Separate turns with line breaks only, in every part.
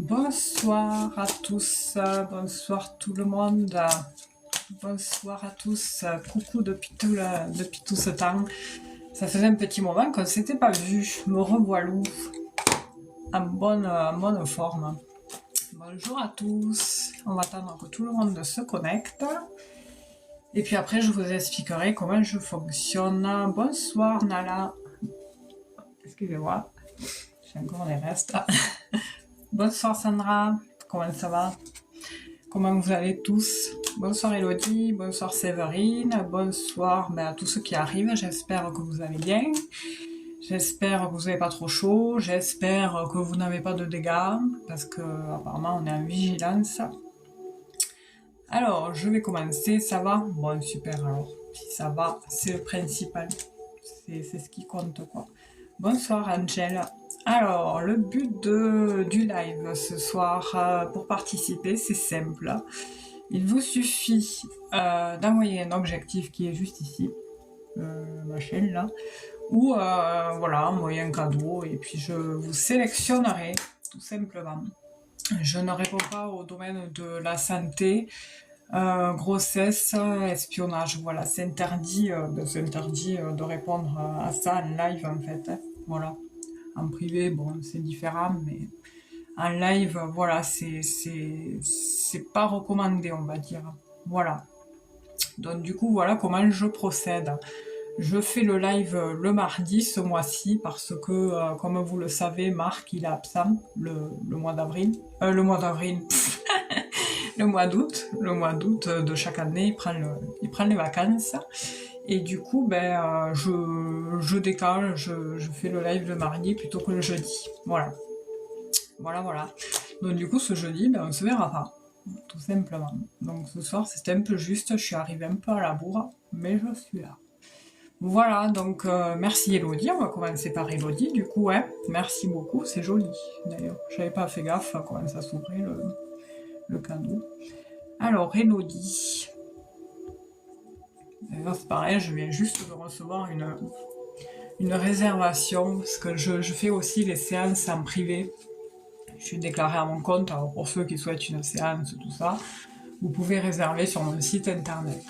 Bonsoir à tous, bonsoir tout le monde, bonsoir à tous, coucou depuis tout ce temps. Ça faisait un petit moment qu'on ne s'était pas vu, me revoilou en bonne forme. Bonjour à tous, on va attendre que tout le monde se connecte. Et puis après je vous expliquerai comment je fonctionne. Bonsoir Nala, excusez-moi, j'ai encore des restes. Bonsoir Sandra, comment ça va? Comment vous allez tous? Bonsoir Elodie, bonsoir Séverine, bonsoir à tous ceux qui arrivent, j'espère que vous allez bien. J'espère que vous n'avez pas trop chaud, j'espère que vous n'avez pas de dégâts, parce que apparemment on est en vigilance. Alors, je vais commencer, ça va? Bon, super alors, si ça va, c'est le principal, c'est ce qui compte quoi. Bonsoir Angel. Alors, le but du live ce soir, pour participer, c'est simple. Il vous suffit d'envoyer un objectif qui est juste ici, ma chaîne là, ou voilà, envoyer un cadeau, et puis je vous sélectionnerai, tout simplement. Je ne réponds pas au domaine de la santé, grossesse, espionnage, voilà, c'est interdit de répondre à ça en live en fait, hein, voilà. En privé, bon, c'est différent, mais en live, voilà, c'est pas recommandé, on va dire. Voilà. Donc du coup, voilà comment je procède. Je fais le live le mardi ce mois-ci parce que, comme vous le savez, Marc, il est absent le mois d'avril. Le mois d'août de chaque année, il prend les vacances. Et du coup, je décale, je fais le live le mardi plutôt que le jeudi. Voilà. Voilà. Donc du coup, ce jeudi, on se verra pas, tout simplement. Donc ce soir, c'était un peu juste, je suis arrivée un peu à la bourre, mais je suis là. Voilà, donc merci Elodie, on va commencer par Elodie, du coup, ouais, merci beaucoup, c'est joli, d'ailleurs. J'avais pas fait gaffe à comment ça s'ouvrait, le cadeau. Alors, Elodie... D'ailleurs, c'est pareil, je viens juste de recevoir une réservation, parce que je fais aussi les séances en privé. Je suis déclarée à mon compte, alors pour ceux qui souhaitent une séance, tout ça, vous pouvez réserver sur mon site internet.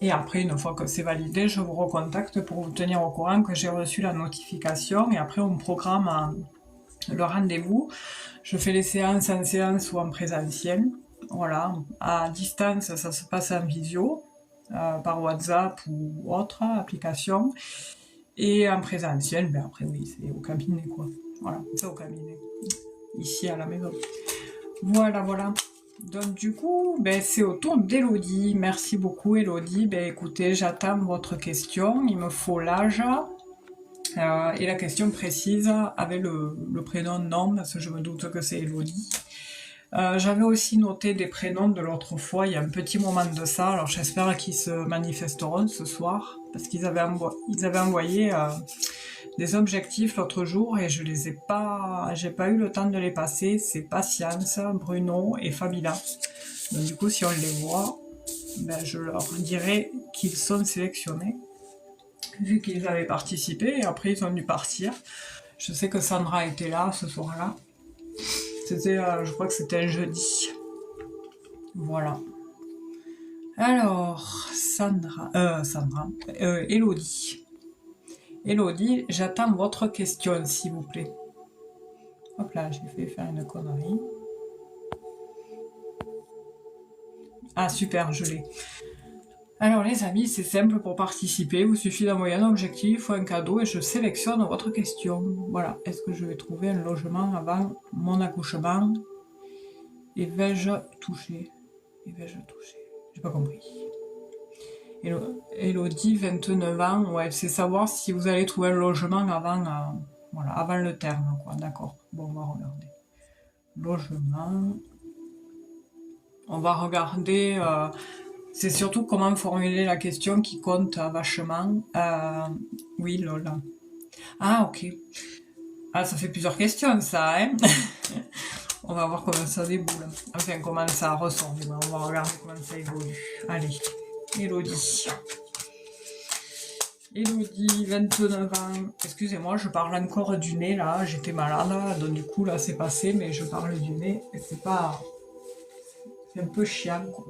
Et après, une fois que c'est validé, je vous recontacte pour vous tenir au courant que j'ai reçu la notification, et après on programme le rendez-vous. Je fais les séances en séance ou en présentiel. Voilà, à distance, ça se passe en visio, par WhatsApp ou autre application. Et en présentiel, après oui, c'est au cabinet quoi. Voilà, c'est au cabinet, ici à la maison. Voilà. Donc du coup, c'est au tour d'Elodie. Merci beaucoup Elodie. Écoutez, j'attends votre question. Il me faut l'âge et la question précise avec le prénom, nom, parce que je me doute que c'est Elodie. J'avais aussi noté des prénoms de l'autre fois, il y a un petit moment de ça, alors j'espère qu'ils se manifesteront ce soir, parce qu'ils avaient envoyé des objectifs l'autre jour et j'ai pas eu le temps de les passer. C'est Patience, Bruno et Fabila. Donc du coup, si on les voit, je leur dirai qu'ils sont sélectionnés, vu qu'ils avaient participé, et après ils ont dû partir. Je sais que Sandra était là ce soir-là. C'était, je crois que c'était un jeudi. Voilà. Alors, Elodie. Elodie, j'attends votre question, s'il vous plaît. Hop là, j'ai fait faire une connerie. Ah super, je l'ai. Alors les amis, c'est simple pour participer. Il vous suffit d'envoyer un objectif ou un cadeau et je sélectionne votre question. Voilà, est-ce que je vais trouver un logement avant mon accouchement? Et vais-je toucher? J'ai pas compris. Elodie, 29 ans, ouais, c'est savoir si vous allez trouver un logement avant le terme, quoi, d'accord. Bon, on va regarder. Logement. On va regarder, c'est surtout comment formuler la question qui compte vachement. Oui, Lola. Ah, ok. Ah, ça fait plusieurs questions, ça, hein. On va voir comment ça déboule. Enfin, comment ça ressort. On va regarder comment ça évolue. Allez, Elodie. Elodie, 29 ans. Excusez-moi, je parle encore du nez là. J'étais malade, donc du coup là c'est passé, mais je parle du nez. Et c'est pas. C'est un peu chiant quoi.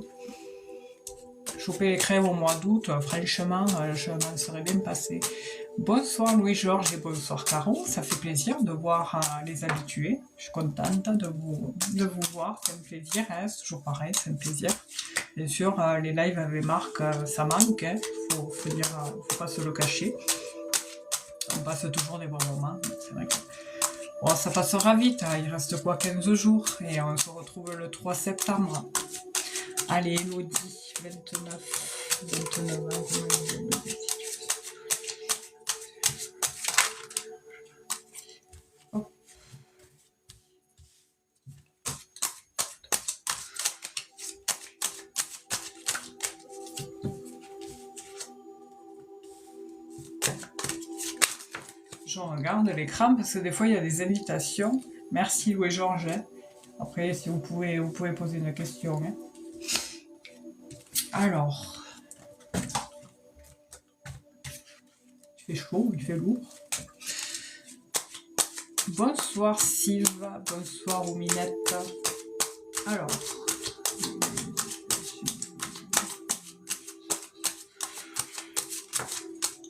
Choper les crèves au mois d'août, franchement, je m'en serais bien passé. Bonsoir Louis-Georges et bonsoir Caro, ça fait plaisir de voir les habitués. Je suis contente de vous voir, c'est un plaisir, hein, c'est toujours pareil, c'est un plaisir. Bien sûr, les lives avec Marc, ça manque, hein, faut dire, faut pas se le cacher. On passe toujours des bons moments, c'est vrai que bon, ça passera vite, hein, il reste quoi 15 jours et on se retrouve le 3 septembre. Allez Elodie, 29 ans, je regarde l'écran parce que des fois il y a des invitations. Merci Louis-Georges. Après, si vous pouvez poser une question. Hein. Alors, il fait chaud, il fait lourd. Bonsoir Sylva, bonsoir Ouminette. Alors,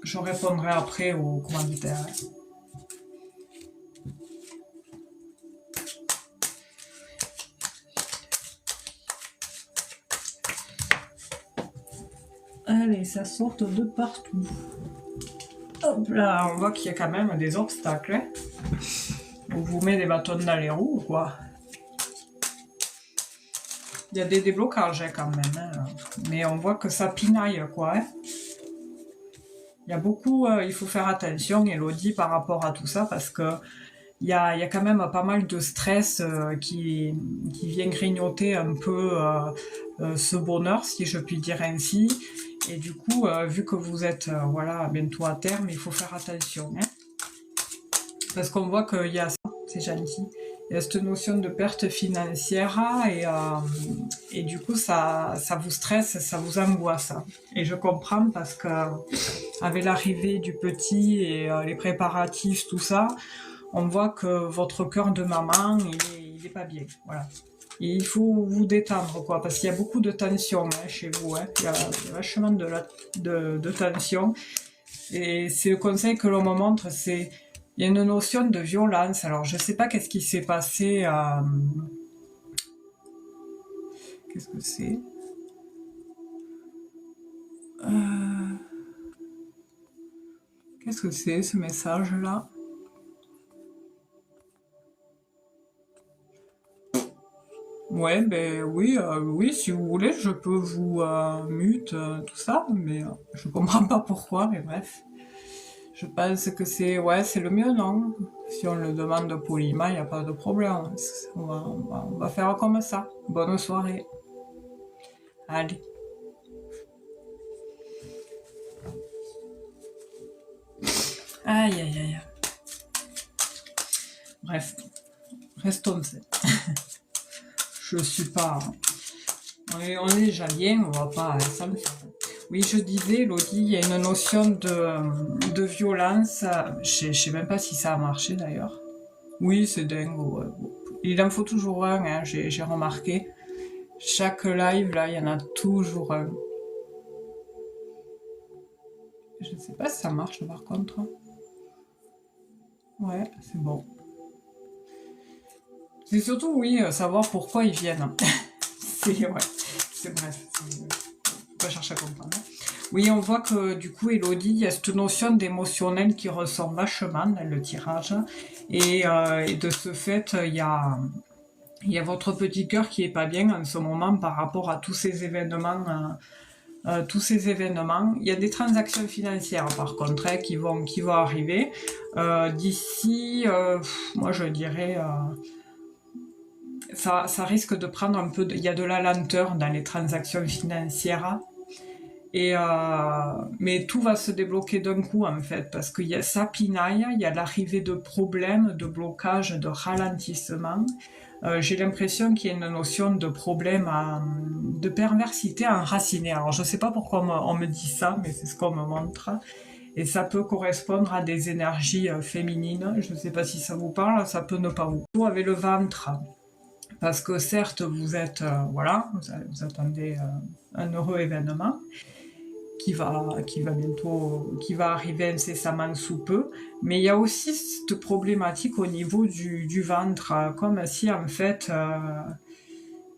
je répondrai après aux commentaires. Allez, ça sort de partout. Hop là, on voit qu'il y a quand même des obstacles. Hein. On vous met des bâtons dans les roues ou quoi? Il y a des déblocages hein, quand même. Hein. Mais on voit que ça pinaille quoi. Hein. Il y a beaucoup, il faut faire attention, Elodie, par rapport à tout ça, parce que il y a quand même pas mal de stress qui vient grignoter un peu ce bonheur, si je puis dire ainsi. Et du coup, vu que vous êtes voilà, bientôt à terme, il faut faire attention. Hein. Parce qu'on voit qu'il y a ça, c'est gentil. Il y a cette notion de perte financière et du coup, ça vous stresse, ça vous angoisse. Et je comprends parce que avec l'arrivée du petit et les préparatifs, tout ça, on voit que votre cœur de maman, il est pas bien. Voilà. Et il faut vous détendre, quoi, parce qu'il y a beaucoup de tension hein, chez vous. Hein. Il y a vachement de tension. Et c'est le conseil que l'on me montre, c'est il y a une notion de violence. Alors, je sais pas qu'est-ce qui s'est passé. Qu'est-ce que c'est Qu'est-ce que c'est ce message-là? Ouais, ben oui, oui, si vous voulez, je peux vous mute tout ça, mais je comprends pas pourquoi, mais bref. Je pense que c'est ouais, c'est le mieux, non? Si on le demande poliment, il n'y a pas de problème. On va faire comme ça. Bonne soirée. Allez. Aïe, aïe, aïe. Bref, restons. Je suis pas... On est déjà bien, on va pas... Ça me fait... Oui, je disais, Elodie, il y a une notion de violence. Je sais même pas si ça a marché d'ailleurs. Oui, c'est dingue. Ouais. Il en faut toujours un, hein, j'ai remarqué. Chaque live, là, il y en a toujours un. Je ne sais pas si ça marche par contre. Ouais, c'est bon. C'est surtout, oui, savoir pourquoi ils viennent. C'est ouais, c'est bref. Faut pas chercher à comprendre. Oui, on voit que du coup, Elodie, il y a cette notion d'émotionnel qui ressort vachement dans le tirage. Et de ce fait, il y a votre petit cœur qui est pas bien en ce moment par rapport à tous ces événements. Il y a des transactions financières par contre hein, qui vont arriver d'ici. Moi, je dirais. Ça risque de prendre un peu. Il y a de la lenteur dans les transactions financières. Et mais tout va se débloquer d'un coup en fait, parce qu'il y a ça pinaille, il y a l'arrivée de problèmes, de blocages, de ralentissement. J'ai l'impression qu'il y a une notion de problème, de perversité enracinée. Alors je sais pas pourquoi on me dit ça, mais c'est ce qu'on me montre. Et ça peut correspondre à des énergies féminines. Je ne sais pas si ça vous parle, ça peut ne pas vous. Vous avez le ventre, parce que certes, vous êtes, voilà, vous attendez un heureux événement qui va arriver incessamment sous peu. Mais il y a aussi cette problématique au niveau du ventre, comme si en fait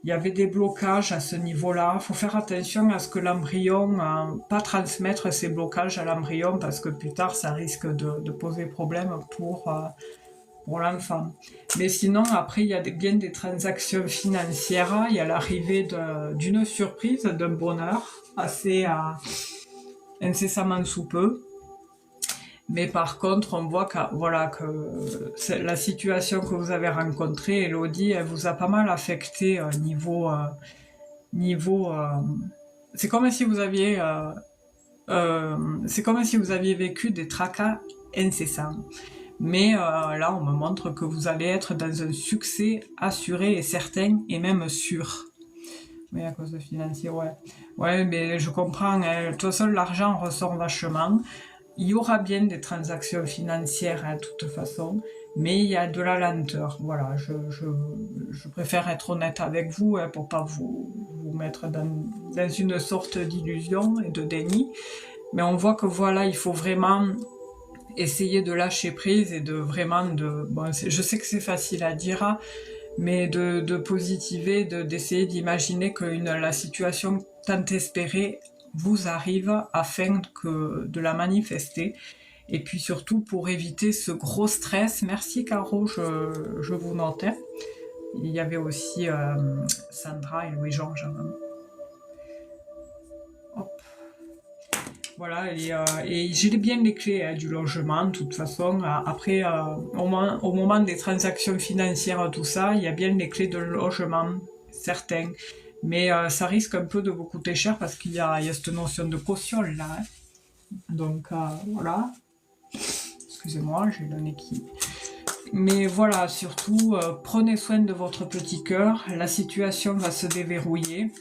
il y avait des blocages à ce niveau-là. Il faut faire attention à ce que l'embryon, pas transmettre ces blocages à l'embryon parce que plus tard ça risque de poser problème pour l'enfant. Mais sinon, après, il y a bien des transactions financières, il y a l'arrivée d'une surprise, d'un bonheur assez incessamment sous peu. Mais par contre, on voit que, voilà, que la situation que vous avez rencontrée, Elodie, elle vous a pas mal affecté niveau... c'est comme si vous aviez... c'est comme si vous aviez vécu des tracas incessants. Mais là, on me montre que vous allez être dans un succès assuré et certain, et même sûr. Oui, à cause de financier, ouais. Ouais, mais je comprends. Hein. De toute façon, l'argent ressort vachement. Il y aura bien des transactions financières, hein, de toute façon, mais il y a de la lenteur. Voilà, je préfère être honnête avec vous hein, pour pas vous mettre dans une sorte d'illusion et de déni. Mais on voit que voilà, il faut vraiment essayer de lâcher prise et de vraiment bon, je sais que c'est facile à dire, hein, mais de positiver, d'essayer d'imaginer que la situation tant espérée vous arrive afin de la manifester. Et puis surtout pour éviter ce gros stress. Merci Caro, je vous notais. Il y avait aussi Sandra et Louis-Georges. Hop. Voilà, et j'ai bien les clés hein, du logement, de toute façon. Après, au moment des transactions financières, tout ça, il y a bien les clés de logement, certains. Mais ça risque un peu de vous coûter cher parce qu'il y a cette notion de caution là. Hein. Donc voilà. Excusez-moi, j'ai le nez qui... Mais voilà, surtout, prenez soin de votre petit cœur. La situation va se déverrouiller,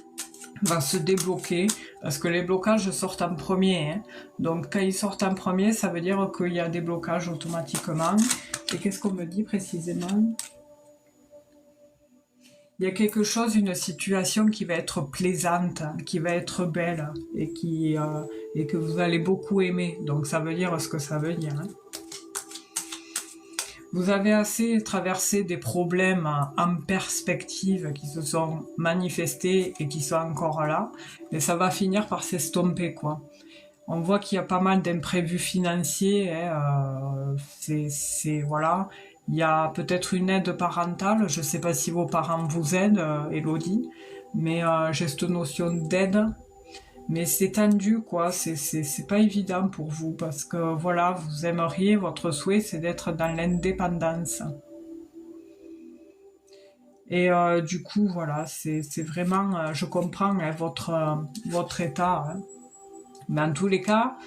va se débloquer, parce que les blocages sortent en premier. Hein. Donc quand ils sortent en premier, ça veut dire qu'il y a des blocages automatiquement. Et qu'est-ce qu'on me dit précisément ? Il y a quelque chose, une situation qui va être plaisante, qui va être belle, et que vous allez beaucoup aimer. Donc ça veut dire ce que ça veut dire. Hein. Vous avez assez traversé des problèmes en perspective qui se sont manifestés et qui sont encore là, et ça va finir par s'estomper, quoi. On voit qu'il y a pas mal d'imprévus financiers, hein, voilà. Il y a peut-être une aide parentale, je ne sais pas si vos parents vous aident, Elodie, mais j'ai cette notion d'aide. Mais c'est tendu, quoi, c'est pas évident pour vous, parce que voilà, vous aimeriez, votre souhait, c'est d'être dans l'indépendance. Et du coup, voilà, c'est vraiment, je comprends hein, votre état. Hein. Mais en tous les cas,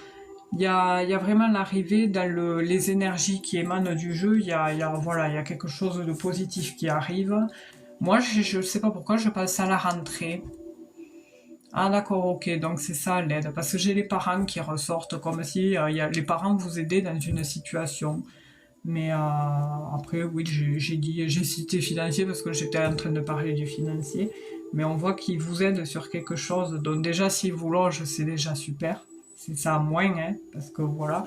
il y a vraiment l'arrivée dans les énergies qui émanent du jeu, voilà, il y a quelque chose de positif qui arrive. Moi, je sais pas pourquoi, je pense à la rentrée. Ah d'accord, ok, donc c'est ça l'aide, parce que j'ai les parents qui ressortent comme si les parents vous aidaient dans une situation. Mais après, oui, j'ai cité financier parce que j'étais en train de parler du financier, mais on voit qu'ils vous aident sur quelque chose, donc déjà s'ils vous logent, c'est déjà super, c'est ça moins, hein, parce que voilà.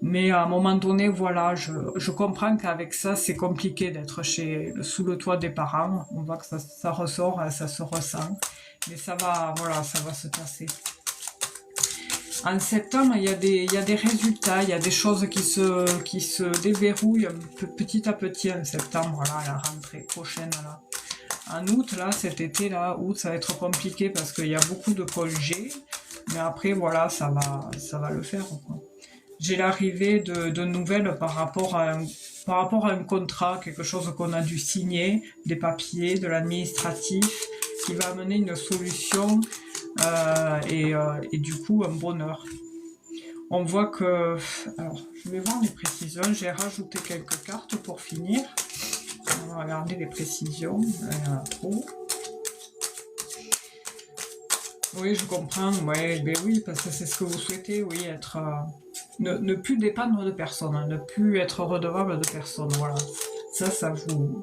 Mais à un moment donné, voilà, je comprends qu'avec ça, c'est compliqué d'être sous le toit des parents. On voit que ça ressort, ça se ressent. Mais ça va, voilà, ça va se passer. En septembre, il y a des résultats, il y a des choses qui se déverrouillent petit à petit en septembre, là, à la rentrée prochaine. Là. En août, là, cet été, là, août, ça va être compliqué parce qu'il y a beaucoup de congés. Mais après, voilà, ça va le faire, quoi. J'ai l'arrivée de nouvelles par rapport à un contrat, quelque chose qu'on a dû signer, des papiers, de l'administratif, qui va amener une solution et du coup un bonheur. On voit que... Alors, je vais voir les précisions, j'ai rajouté quelques cartes pour finir. On va regarder les précisions, il y en a trop. Oui, je comprends, ouais, ben oui, parce que c'est ce que vous souhaitez, oui, être ne plus dépendre de personne, hein, ne plus être redevable de personne, voilà. Ça vous...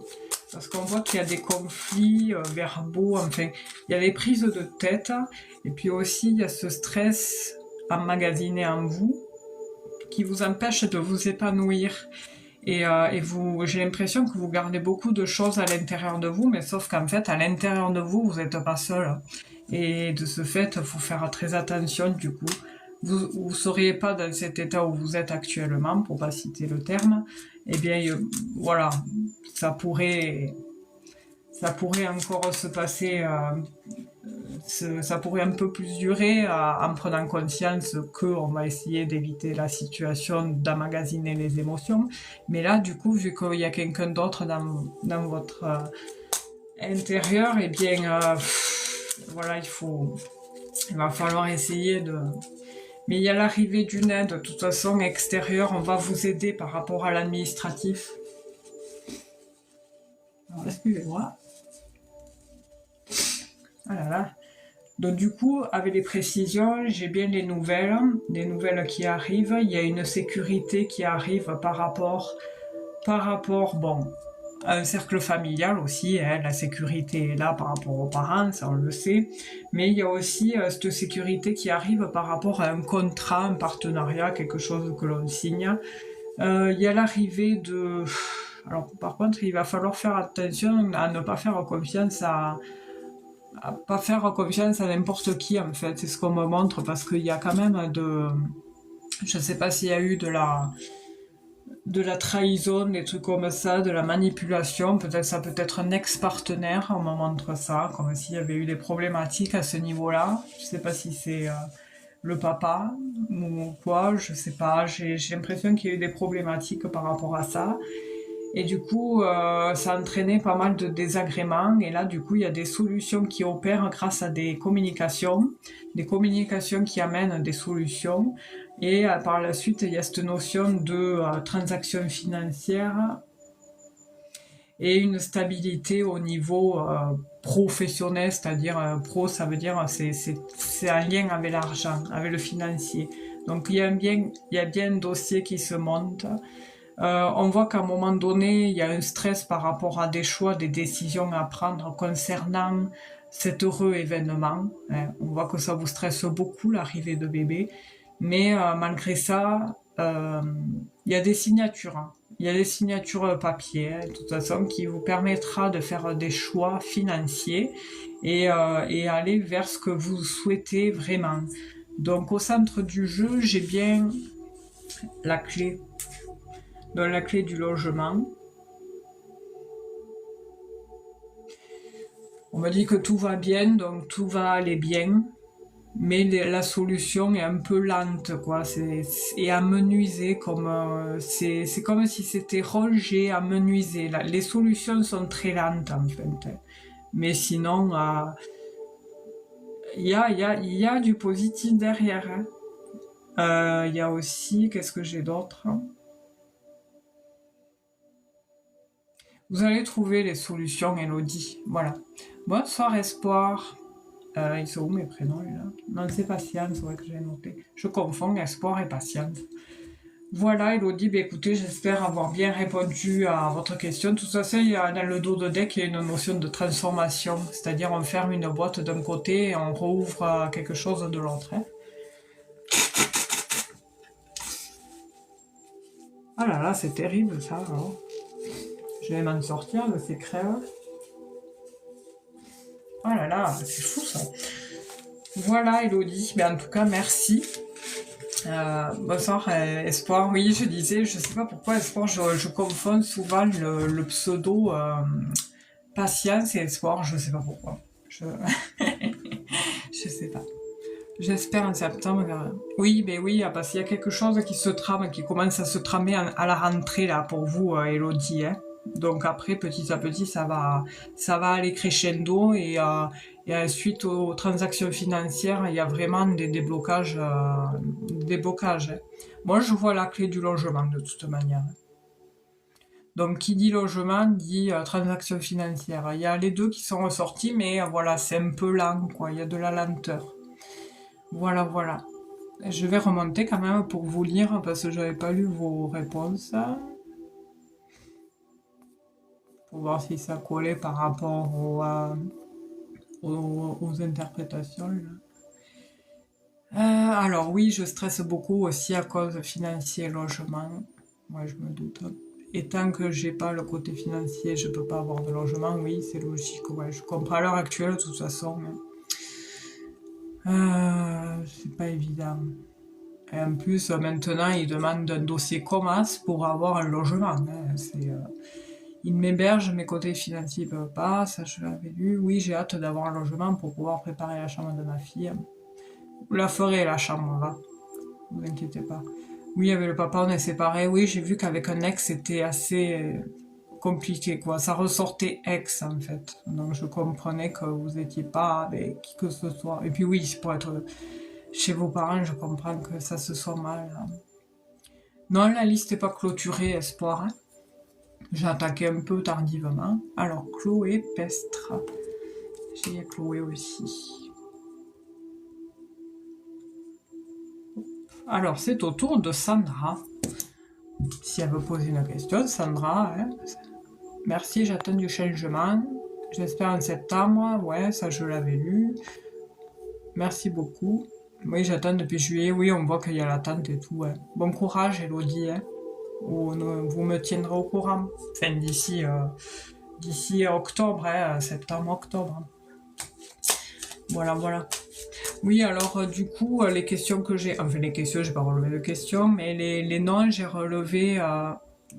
Parce qu'on voit qu'il y a des conflits verbaux, enfin, il y a des prises de tête, et puis aussi il y a ce stress emmagasiné en vous, qui vous empêche de vous épanouir. Et j'ai l'impression que vous gardez beaucoup de choses à l'intérieur de vous, mais sauf qu'en fait, à l'intérieur de vous, vous n'êtes pas seul. Et de ce fait, il faut faire très attention, du coup. Vous ne seriez pas dans cet état où vous êtes actuellement, pour pas citer le terme. Eh bien, voilà, ça pourrait encore se passer, ça pourrait un peu plus durer en prenant conscience qu'on va essayer d'éviter la situation d'emmagasiner les émotions. Mais là, du coup, vu qu'il y a quelqu'un d'autre dans votre intérieur, eh bien, voilà, il va falloir essayer de... Mais il y a l'arrivée d'une aide, de toute façon, extérieure, on va vous aider par rapport à l'administratif. Alors, excusez-moi. Ah là là. Donc du coup, avec les précisions, j'ai bien les nouvelles qui arrivent. Il y a une sécurité qui arrive par rapport, bon, à un cercle familial aussi. Hein, la sécurité est là par rapport aux parents, ça on le sait. Mais il y a aussi cette sécurité qui arrive par rapport à un contrat, un partenariat, quelque chose que l'on signe. Il y a l'arrivée de... Alors par contre, il va falloir faire attention à ne pas faire confiance à n'importe qui en fait, c'est ce qu'on me montre, parce qu'il y a quand même je sais pas s'il y a eu de la trahison, des trucs comme ça, de la manipulation, peut-être ça peut être un ex-partenaire, on me montre ça, comme s'il y avait eu des problématiques à ce niveau-là, je sais pas si c'est le papa ou quoi, je sais pas, j'ai l'impression qu'il y a eu des problématiques par rapport à ça. Et du coup, ça a entraîné pas mal de désagréments. Et là, du coup, il y a des solutions qui opèrent grâce à des communications qui amènent des solutions. Et par la suite, il y a cette notion de transaction financière et une stabilité au niveau professionnel, c'est-à-dire pro, ça veut dire c'est un lien avec l'argent, avec le financier. Donc il y a bien un dossier qui se monte. On voit qu'à un moment donné, il y a un stress par rapport à des choix, des décisions à prendre concernant cet heureux événement. On voit que ça vous stresse beaucoup, l'arrivée de bébé. Mais malgré ça, il y a des signatures. Hein. Il y a des signatures papier, de toute façon, qui vous permettra de faire des choix financiers et aller vers ce que vous souhaitez vraiment. Donc au centre du jeu, j'ai bien la clé. Dans la clé du logement. On me dit que tout va bien, donc tout va aller bien, mais la solution est un peu lente, quoi. Et amenuisée, c'est comme si c'était rongé, amenuisé. Les solutions sont très lentes, en fait. Mais sinon, il y a du positif derrière. Hein. Il y a aussi, qu'est-ce que j'ai d'autre ? Vous allez trouver les solutions, Elodie. Voilà. Bonsoir, Espoir. Ils sont où mes prénoms, là ? Non, c'est Patience, c'est vrai que j'ai noté. Je confonds Espoir et Patience. Voilà, Elodie, écoutez, j'espère avoir bien répondu à votre question. De toute façon, il y a, dans le dos de deck, il y a une notion de transformation. C'est-à-dire, on ferme une boîte d'un côté et on rouvre quelque chose de l'autre. Hein. Ah là là, c'est terrible, ça, alors. Je vais m'en sortir de ces crèves. Oh là là, c'est fou ça. Voilà Elodie, en tout cas merci. Bonsoir Espoir, oui je disais, je sais pas pourquoi Espoir, je confonds souvent le pseudo Patience et Espoir, je sais pas pourquoi. Je sais pas. J'espère en septembre. Oui, parce qu'il y a quelque chose qui se trame, qui commence à se tramer à la rentrée là pour vous, Elodie. Hein. Donc après, petit à petit, ça va aller crescendo et suite aux transactions financières, il y a vraiment des déblocages. Hein. Moi, je vois la clé du logement de toute manière. Donc, qui dit logement dit transaction financière. Il y a les deux qui sont ressortis, mais voilà, c'est un peu lent, quoi. Il y a de la lenteur. Voilà. Je vais remonter quand même pour vous lire parce que j'avais pas lu vos réponses. Pour voir si ça collait par rapport aux interprétations. Là. Alors oui, je stresse beaucoup aussi à cause financier logement. Ouais, je me doute. Et tant que j'ai pas le côté financier, je peux pas avoir de logement. Oui, c'est logique. Ouais, je comprends à l'heure actuelle de toute façon. C'est pas évident. Et en plus, maintenant, ils demandent un dossier COMAS pour avoir un logement. Hein. Ils m'hébergent, mes côtés financiers ne peuvent pas. Ça, je l'avais lu. Oui, j'ai hâte d'avoir un logement pour pouvoir préparer la chambre de ma fille. Vous la ferez, la chambre, va. Ne vous inquiétez pas. Oui, avec le papa, on est séparés. Oui, j'ai vu qu'avec un ex, c'était assez compliqué, quoi. Ça ressortait ex, en fait. Donc, je comprenais que vous n'étiez pas avec qui que ce soit. Et puis, oui, pour être chez vos parents, je comprends que ça se soit mal. Hein. Non, la liste n'est pas clôturée, espoir. Hein. J'ai attaqué un peu tardivement. Alors, Chloé Pestre. J'ai Chloé aussi. Alors, c'est au tour de Sandra. Si elle veut poser une question, Sandra, hein. Merci, j'attends du changement. J'espère en septembre. Ouais, ça je l'avais lu. Merci beaucoup. Oui, j'attends depuis juillet. Oui, on voit qu'il y a l'attente et tout. Ouais. Bon courage, Elodie. Hein. Vous me tiendrez au courant. Enfin, d'ici octobre, hein, septembre-octobre. Voilà, voilà. Oui, alors du coup, les questions que j'ai... Enfin, les questions, j'ai pas relevé de questions, mais les noms, j'ai relevé...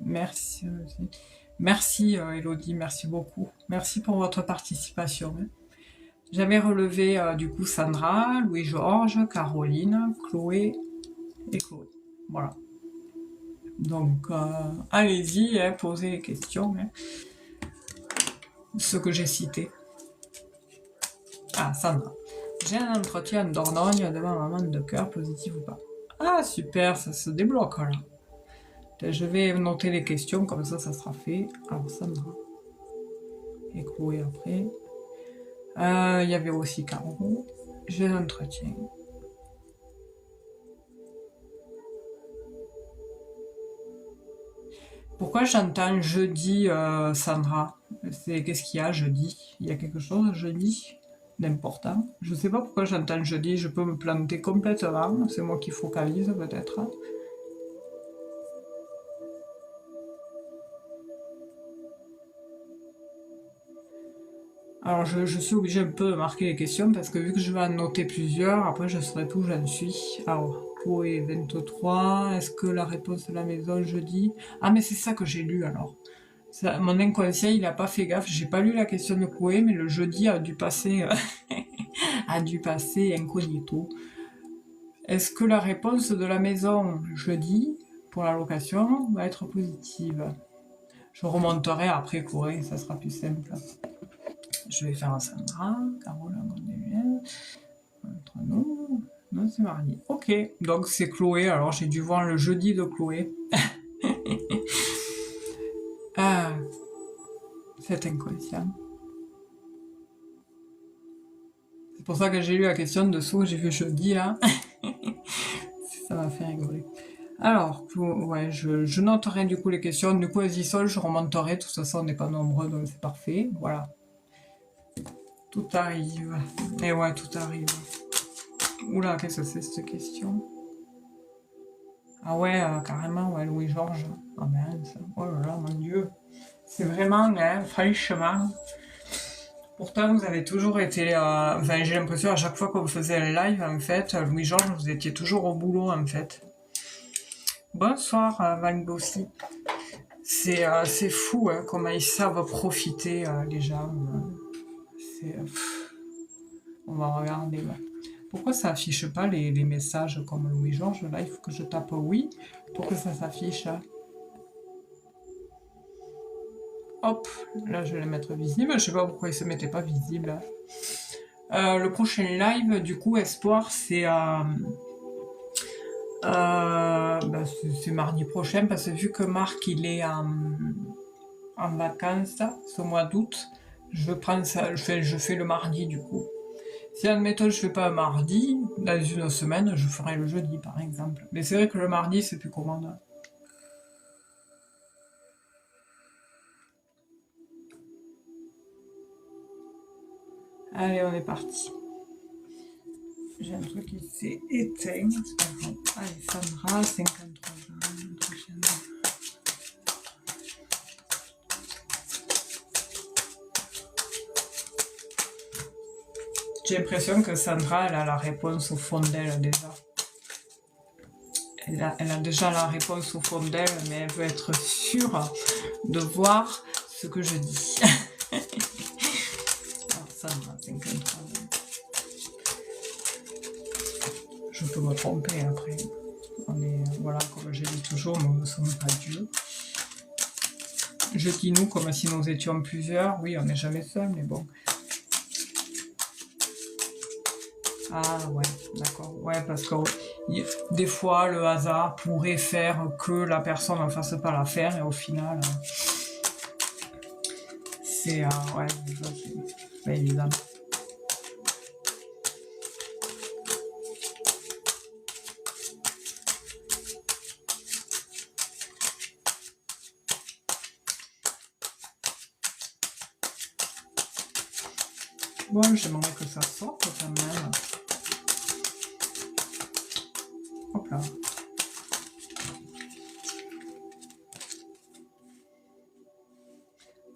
merci, merci Elodie, merci beaucoup. Merci pour votre participation. Hein. J'avais relevé du coup Sandra, Louis-Georges, Caroline, Chloé et Chloé. Voilà. Donc, allez-y, hein, posez les questions. Hein. Ce que j'ai cité. Ah, Sandra. J'ai un entretien en Dordogne devant ma maman de cœur, positif ou pas. Ah, super, ça se débloque là. Je vais noter les questions, comme ça sera fait. Alors, Sandra. Et Chloé après. Il y avait aussi Caro. J'ai un entretien. Pourquoi j'entends jeudi, Sandra? Qu'est-ce qu'il y a jeudi? Il y a quelque chose jeudi d'important? Je sais pas pourquoi j'entends jeudi, je peux me planter complètement, c'est moi qui focalise peut-être. Alors je suis obligée un peu de marquer les questions parce que vu que je vais en noter plusieurs, après je saurai tout où j'en suis. Alors, Chloé 23, est-ce que la réponse de la maison jeudi? Ah mais c'est ça que j'ai lu alors. Ça, mon inconscient il a pas fait gaffe, j'ai pas lu la question de Chloé, mais le jeudi a dû passer, a dû passer incognito. Est-ce que la réponse de la maison jeudi pour la location va être positive? Je remonterai après Chloé, ça sera plus simple. Je vais faire un Sandra, Caroline, entre nous. Non, c'est mardi. Ok, donc c'est Chloé. Alors j'ai dû voir le jeudi de Chloé. C'est inconscient. C'est pour ça que j'ai lu la question dessous, j'ai vu jeudi là. Ça m'a fait rigoler. Alors, ouais, je noterai du coup les questions. Du coup, elles y sont, je remonterai. De toute façon, on n'est pas nombreux, donc c'est parfait. Voilà. Tout arrive. Et ouais, tout arrive. Oula, qu'est-ce que c'est cette question? Ah ouais, carrément, ouais, Louis-Georges. Ah mince. Oh là là, mon Dieu. C'est vraiment, hein, franchement. Pourtant, vous avez toujours été... Enfin, j'ai l'impression, à chaque fois qu'on faisait un live, en fait, Louis-Georges, vous étiez toujours au boulot, en fait. Bonsoir, Van Bossy. C'est fou, hein, comment ils savent profiter, les gens. On va regarder. Ouais. Pourquoi ça affiche pas les messages comme Louis-Georges? Là, il faut que je tape oui pour que ça s'affiche. Hop, là je vais les mettre visibles. Je sais pas pourquoi ils se mettaient pas visibles. Le prochain live, du coup, Espoir, c'est mardi prochain parce que vu que Marc il est en vacances ce mois d'août, je fais le mardi du coup. Si admettons je fais pas un mardi, dans une semaine, je ferai le jeudi par exemple. Mais c'est vrai que le mardi c'est plus commode. Allez, on est parti. J'ai un truc qui s'est éteint. C'est pas grave. Allez, Sandra, 53 ans. J'ai l'impression que Sandra, elle a la réponse au fond d'elle déjà. Elle a déjà la réponse au fond d'elle, mais elle veut être sûre de voir ce que je dis. Alors, Sandra, 53 ans. Je peux me tromper après. On est, voilà, comme je dis toujours, nous ne sommes pas Dieu. Je dis nous comme si nous étions plusieurs. Oui, on n'est jamais seul, mais bon. Ah ouais, d'accord. Ouais, parce que des fois, le hasard pourrait faire que la personne ne fasse pas l'affaire et au final, c'est... ouais, c'est pas évident. Bon, j'aimerais que ça sorte quand même. Hop là.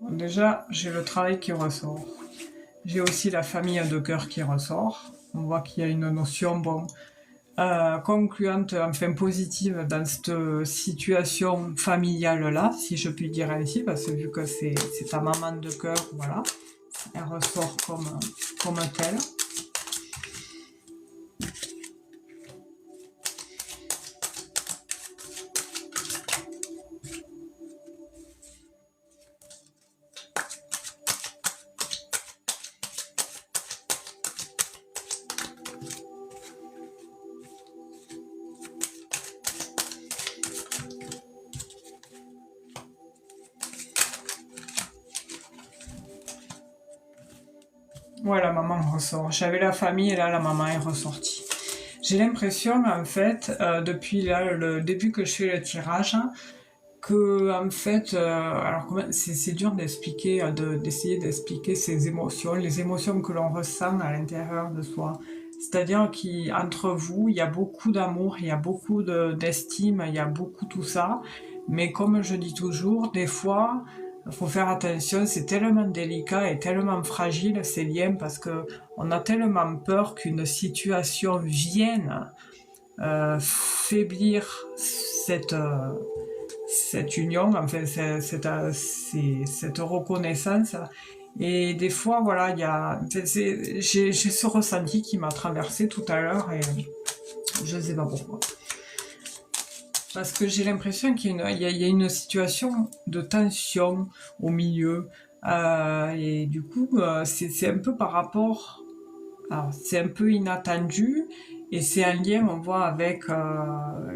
Bon, déjà, j'ai le travail qui ressort. J'ai aussi la famille de cœur qui ressort. On voit qu'il y a une notion, bon, concluante, enfin positive dans cette situation familiale-là, si je puis dire ainsi, parce que vu que c'est ta maman de cœur, voilà, elle ressort comme telle. Ouais, la maman ressort. J'avais la famille et là, la maman est ressortie. J'ai l'impression, en fait, depuis là, le début que je fais le tirage, que, en fait, alors c'est dur d'expliquer, d'essayer d'expliquer ces émotions, les émotions que l'on ressent à l'intérieur de soi. C'est-à-dire qu'entre vous, il y a beaucoup d'amour, il y a beaucoup d'estime, il y a beaucoup tout ça. Mais comme je dis toujours, des fois, il faut faire attention, c'est tellement délicat et tellement fragile ces liens parce que on a tellement peur qu'une situation vienne faiblir cette union, enfin cette reconnaissance. Et des fois, voilà, j'ai ce ressenti qui m'a traversé tout à l'heure et je ne sais pas pourquoi. Parce que j'ai l'impression qu'il y a une situation de tension au milieu. Et du coup, c'est un peu par rapport... Alors, c'est un peu inattendu. Et c'est un lien, on voit, avec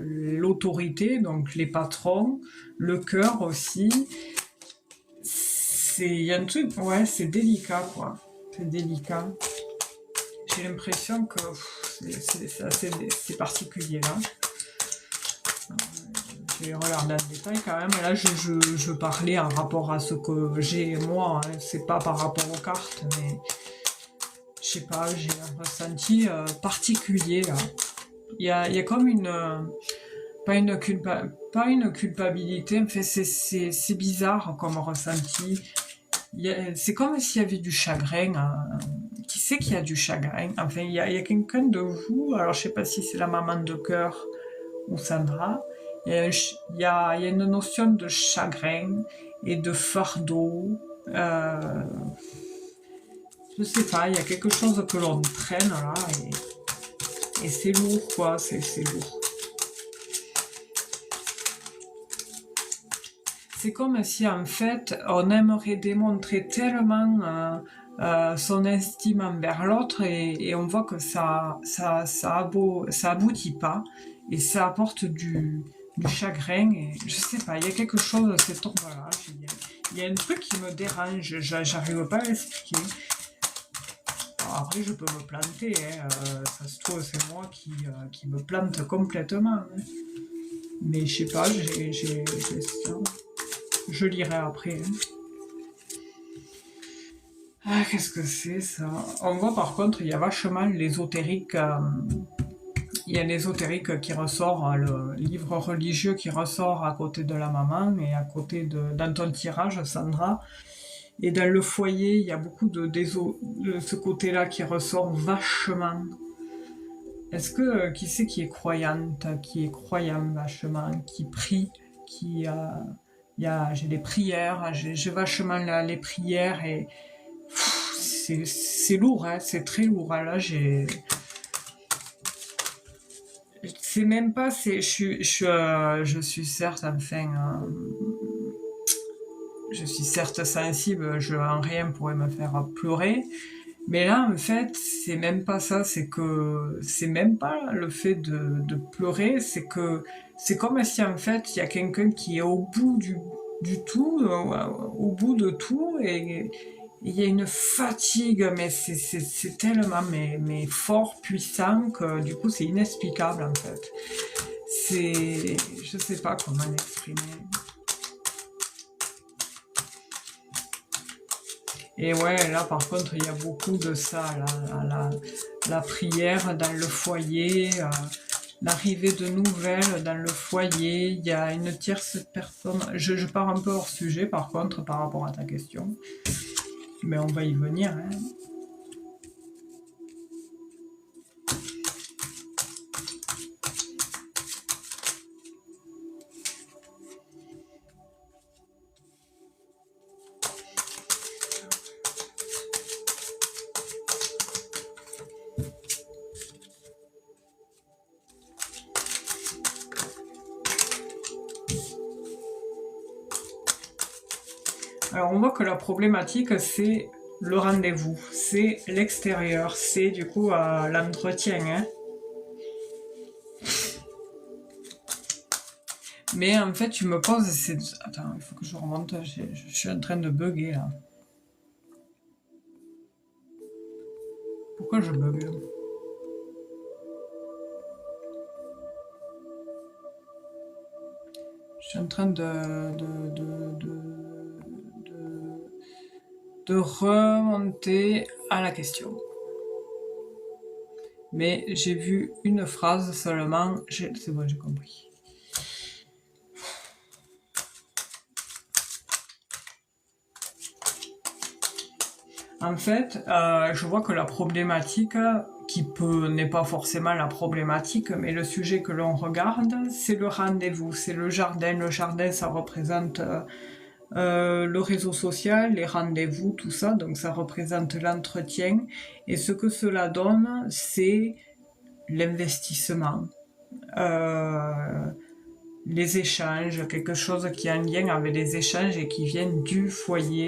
l'autorité, donc les patrons, le cœur aussi. Il y a un truc, ouais, c'est délicat, quoi. C'est délicat. J'ai l'impression que c'est particulier, là. Je vais regarder dans le détail quand même. Là, je parlais en rapport à ce que j'ai moi. Hein. C'est pas par rapport aux cartes, mais je sais pas, j'ai un ressenti particulier là. Il y a comme pas une culpabilité. En fait, c'est bizarre comme ressenti. C'est comme s'il y avait du chagrin. Qui sait qu'il y a du chagrin? Enfin, il y a quelqu'un de vous. Alors, je sais pas si c'est la maman de cœur ou Sandra. Il y a une notion de chagrin et de fardeau. Je sais pas, il y a quelque chose que l'on traîne là et c'est lourd quoi, c'est lourd. C'est comme si en fait on aimerait démontrer tellement son estime envers l'autre et on voit que ça aboutit pas et ça apporte du chagrin et je sais pas, il y a quelque chose de cet ordre-là. Il y a un truc qui me dérange, j'arrive pas à l'expliquer. après, je peux me planter, hein, ça se trouve, c'est moi qui me plante complètement, hein. Mais je sais pas, ça. Je lirai après, hein. Ah, qu'est-ce que c'est ça? On voit par contre, il y a vachement l'ésotérique. Il y a l'ésotérique qui ressort, le livre religieux qui ressort à côté de la maman et à côté dans ton tirage, Sandra. Et dans le foyer, il y a beaucoup de ce côté-là qui ressort vachement. Est-ce que qui c'est qui est croyante, qui est croyant vachement, qui prie, j'ai des prières, j'ai vachement les prières et c'est lourd, hein, c'est très lourd. Hein, là, c'est même pas, je suis certes, enfin, je suis certes sensible, en rien pourrait me faire pleurer. Mais là, en fait, c'est même pas ça, c'est même pas le fait de pleurer, c'est comme si en fait, il y a quelqu'un qui est au bout du tout, au bout de tout, et il y a une fatigue, mais c'est tellement mais fort, puissant, que du coup, c'est inexplicable en fait. Je sais pas comment l'exprimer. Et ouais, là par contre, il y a beaucoup de ça, là, la prière dans le foyer, l'arrivée de nouvelles dans le foyer, il y a une tierce personne. Je pars un peu hors sujet par contre par rapport à ta question, mais on va y venir, hein. Alors on voit que la problématique c'est le rendez-vous, c'est l'extérieur, c'est du coup l'entretien, hein. Mais en fait tu me poses, attends, il faut que je remonte, je suis en train de bugger là. Pourquoi je bug là? Je suis en train de remonter à la question. Mais j'ai vu une phrase seulement, c'est bon, j'ai compris. En fait, je vois que la problématique, n'est pas forcément la problématique, mais le sujet que l'on regarde, c'est le rendez-vous, c'est le jardin. Le jardin, ça représente le réseau social, les rendez-vous, tout ça, donc ça représente l'entretien. Et ce que cela donne, c'est l'investissement, les échanges, quelque chose qui est en lien avec les échanges et qui viennent du foyer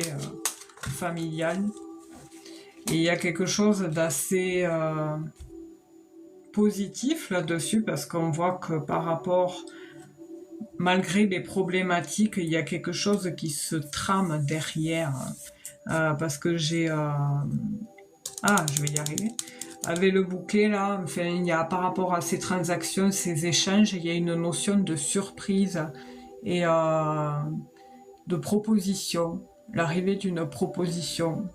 familial. Et il y a quelque chose d'assez positif là-dessus parce qu'on voit que par rapport, malgré les problématiques, il y a quelque chose qui se trame derrière. Parce que je vais y arriver. Avec le bouquet là, enfin, il y a par rapport à ces transactions, ces échanges, il y a une notion de surprise et de proposition, l'arrivée d'une proposition.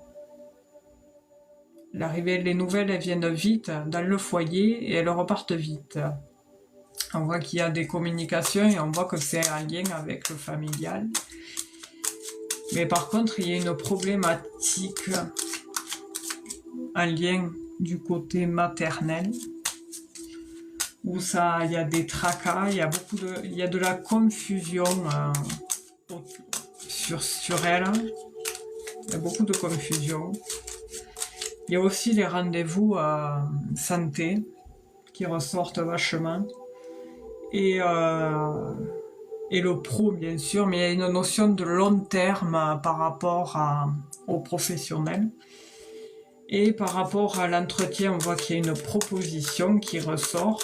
Les nouvelles, elles viennent vite dans le foyer et elles repartent vite. On voit qu'il y a des communications et on voit que c'est en lien avec le familial. Mais par contre, il y a une problématique en lien du côté maternel où il y a des tracas, il y a de la confusion sur elle. Il y a beaucoup de confusion. Il y a aussi les rendez-vous santé qui ressortent vachement. Et le pro, bien sûr, mais il y a une notion de long terme par rapport aux professionnels. Et par rapport à l'entretien, on voit qu'il y a une proposition qui ressort.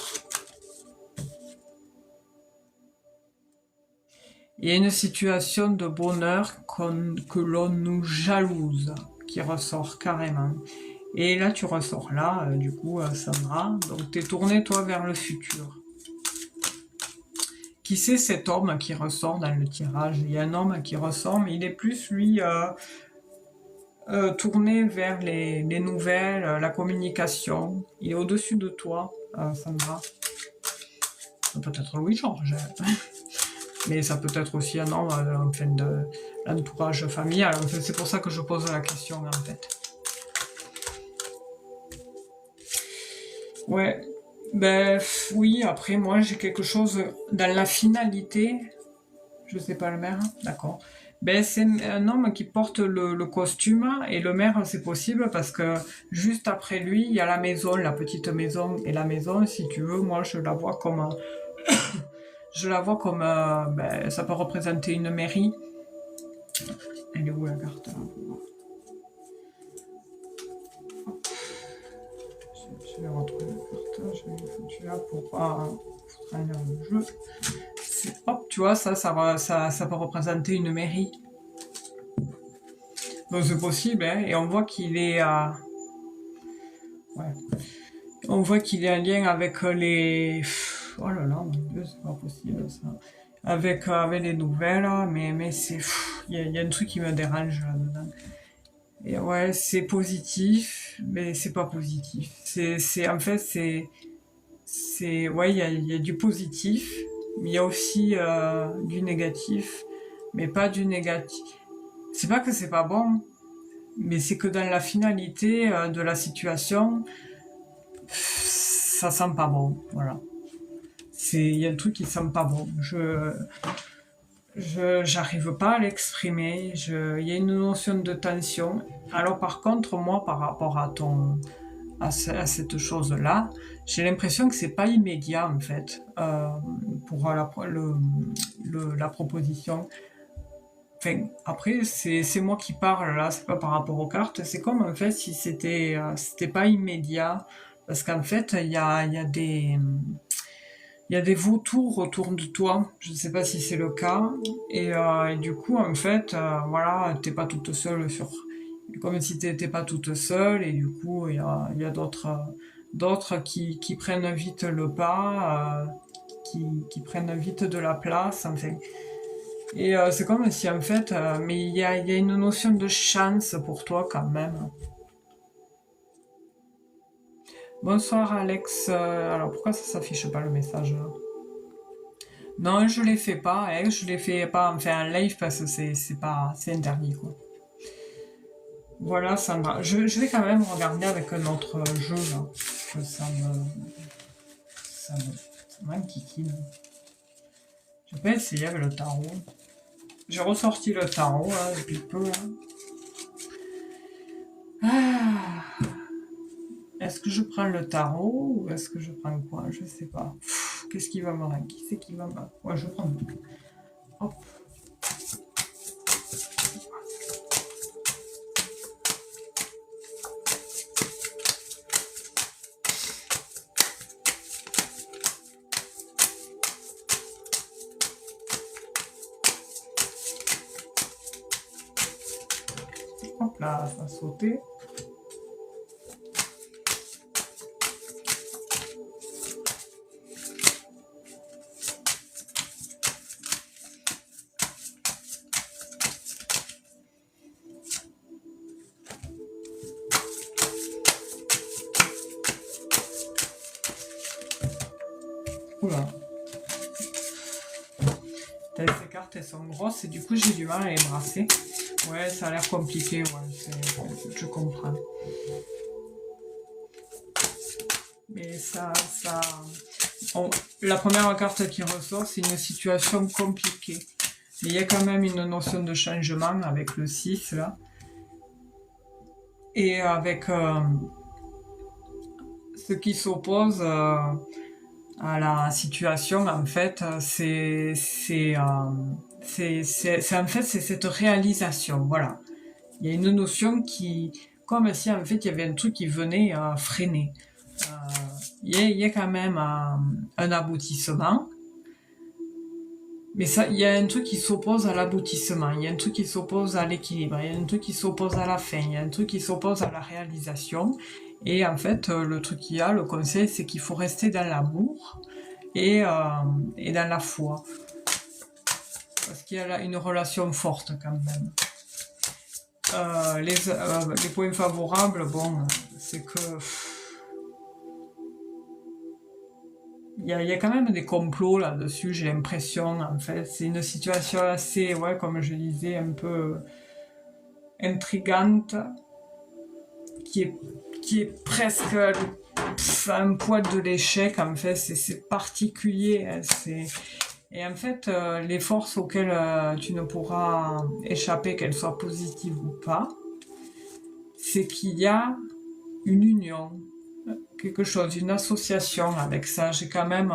Il y a une situation de bonheur que l'on nous jalouse, qui ressort carrément. Et là, tu ressors là, du coup, Sandra. Donc, tu es tourné, toi, vers le futur. Qui c'est cet homme qui ressort dans le tirage? Il y a un homme qui ressort, mais il est plus, lui, tourné vers les nouvelles, la communication. Il est au-dessus de toi, Sandra. Peut-être Louis-Georges. Mais ça peut être aussi un homme enfin, de l'entourage familial. Enfin, c'est pour ça que je pose la question, en fait. Ouais, ben oui, après moi j'ai quelque chose dans la finalité, je sais pas le maire, d'accord. Ben c'est un homme qui porte le costume et le maire c'est possible parce que juste après lui il y a la maison, la petite maison et la maison si tu veux, moi je la vois comme ben, ça peut représenter une mairie. Elle est où la carte là? Je vais retrouver la carte, je vais foutre là pour pas prendre le jeu. Hop, tu vois, ça peut représenter une mairie. Donc c'est possible, hein, et on voit qu'il est à... Ouais. On voit qu'il est en lien avec les... Oh là là, mon Dieu, c'est pas possible ça. Avec les nouvelles, mais c'est... Il y a un truc qui me dérange là-dedans. Et ouais, c'est positif, mais c'est pas positif. En fait, ouais, il y a du positif, mais il y a aussi du négatif, mais pas du négatif. C'est pas que c'est pas bon, mais c'est que dans la finalité de la situation, ça sent pas bon, voilà. Il y a un truc qui sent pas bon. J'arrive pas à l'exprimer. Il y a une notion de tension. Alors par contre, moi, par rapport à cette chose-là, j'ai l'impression que c'est pas immédiat en fait pour la proposition. Enfin, après, c'est moi qui parle là, c'est pas par rapport aux cartes. C'est comme en fait si c'était pas immédiat, parce qu'en fait il y a des vautours autour de toi. Je ne sais pas si c'est le cas. Et du coup, en fait, voilà, t'es pas toute seule comme si t'étais pas toute seule. Et du coup, il y a d'autres qui prennent vite le pas, qui prennent vite de la place. Enfin. Et c'est comme si, en fait, mais il y a une notion de chance pour toi quand même. Bonsoir Alex. Alors pourquoi ça s'affiche pas le message là? Non, je les fais pas, hein, je les fais pas en fait en live parce que c'est pas c'est interdit quoi. Voilà, ça va. Je vais quand même regarder avec un autre jeu là. Que ça m'enquiquine. Je vais essayer avec le tarot. J'ai ressorti le tarot là, depuis peu là. Ah. Est-ce que je prends le tarot ou est-ce que je prends quoi? Je sais pas. Qu'est-ce qui va me rendre? Qui c'est qui va me... Ouais, je prends tout. Hop. Hop là, ça a sauté. Oula. Ces cartes, elles sont grosses et du coup, j'ai du mal à les brasser. Ouais, ça a l'air compliqué, ouais, je comprends. Mais la première carte qui ressort, c'est une situation compliquée. Mais il y a quand même une notion de changement avec le 6, là. Et avec ce qui s'oppose à la situation, en fait, en fait, c'est cette réalisation, voilà. Il y a une notion qui, comme si en fait il y avait un truc qui venait freiner. Il y a quand même un aboutissement, Mais ça, il y a un truc qui s'oppose à l'aboutissement, il y a un truc qui s'oppose à l'équilibre, il y a un truc qui s'oppose à la fin, il y a un truc qui s'oppose à la réalisation. Et en fait, le truc qu'il y a, le conseil, c'est qu'il faut rester dans l'amour et dans la foi. Parce qu'il y a là une relation forte quand même. Les points favorables, bon, c'est que il y a quand même des complots là-dessus, j'ai l'impression, en fait. C'est une situation assez, ouais, comme je disais, un peu intrigante, qui est, qui est presque un poids de l'échec, en fait. C'est particulier, hein, Et en fait, les forces auxquelles tu ne pourras échapper, qu'elles soient positives ou pas, c'est qu'il y a une union, quelque chose, une association avec ça. J'ai quand même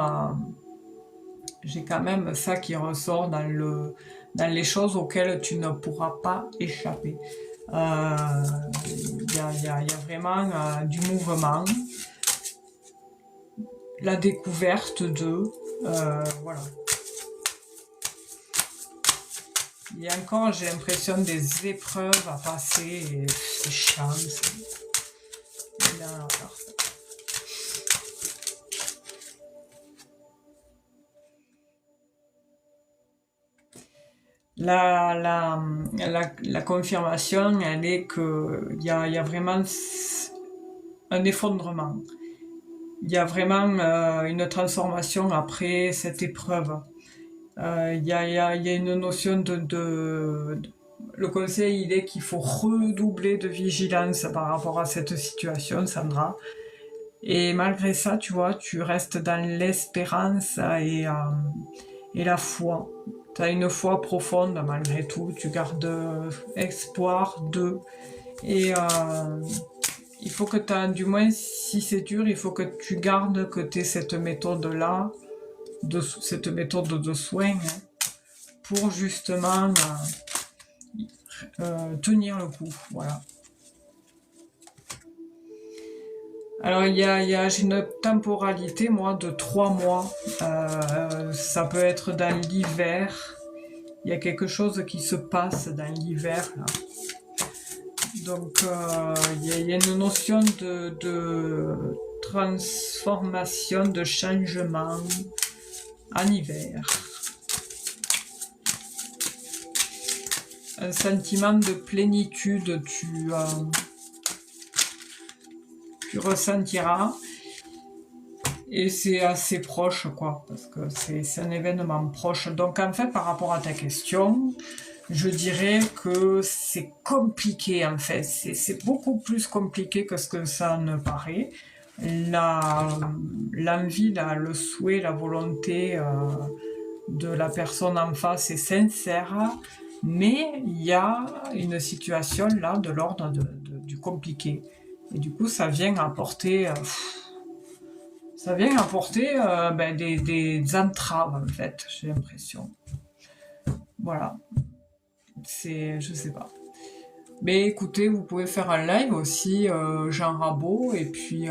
ça qui ressort dans les choses auxquelles tu ne pourras pas échapper. Il y a vraiment du mouvement, la découverte voilà. Il y a encore, j'ai l'impression, des épreuves à passer et c'est chiant. La confirmation, elle est qu'il y a vraiment un effondrement. Il y a vraiment une transformation après cette épreuve. Il y a une notion le conseil, il est qu'il faut redoubler de vigilance par rapport à cette situation, Sandra. Et malgré ça, tu vois, tu restes dans l'espérance et la foi. Tu as une foi profonde malgré tout, tu gardes espoir d'eux. Et il faut que tu du moins, si c'est dur, il faut que tu gardes que tu aies cette méthode-là, cette méthode de soins, hein, pour justement tenir le coup. Voilà. Alors j'ai une temporalité, moi, de 3 mois. Ça peut être dans l'hiver. Il y a quelque chose qui se passe dans l'hiver, là. Donc, il y a une notion de transformation, de changement en hiver. Un sentiment de plénitude, tu ressentiras. Et c'est assez proche, quoi, parce que c'est un événement proche. Donc, en fait, par rapport à ta question, je dirais que c'est compliqué, en fait. C'est beaucoup plus compliqué que ce que ça ne paraît. L'envie, le souhait, la volonté de la personne en face est sincère, mais il y a une situation là de l'ordre du compliqué. Et du coup, ça vient apporter des entraves, en fait, j'ai l'impression. Voilà. Je sais pas. Mais écoutez, vous pouvez faire un live aussi, Jean Rabot, et puis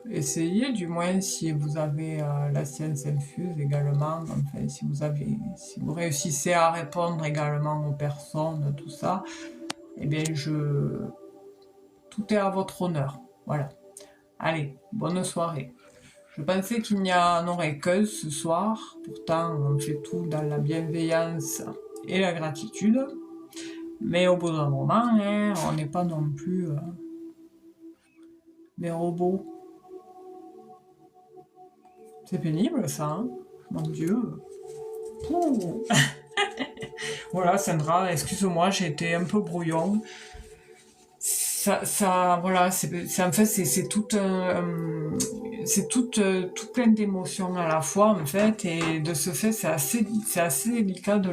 essayez, du moins, si vous avez la science infuse également, enfin, si vous réussissez à répondre également aux personnes, tout ça, eh bien, tout est à votre honneur. Voilà. Allez, bonne soirée. Je pensais qu'il n'y en aurait qu'un ce soir, pourtant on fait tout dans la bienveillance et la gratitude, mais au bout d'un moment, hein, on n'est pas non plus des robots. C'est pénible ça, hein, mon Dieu. Ouh. Voilà, Sandra, excuse-moi, j'ai été un peu brouillon. Voilà, en fait, c'est tout plein d'émotions à la fois, en fait, et de ce fait, c'est assez délicat de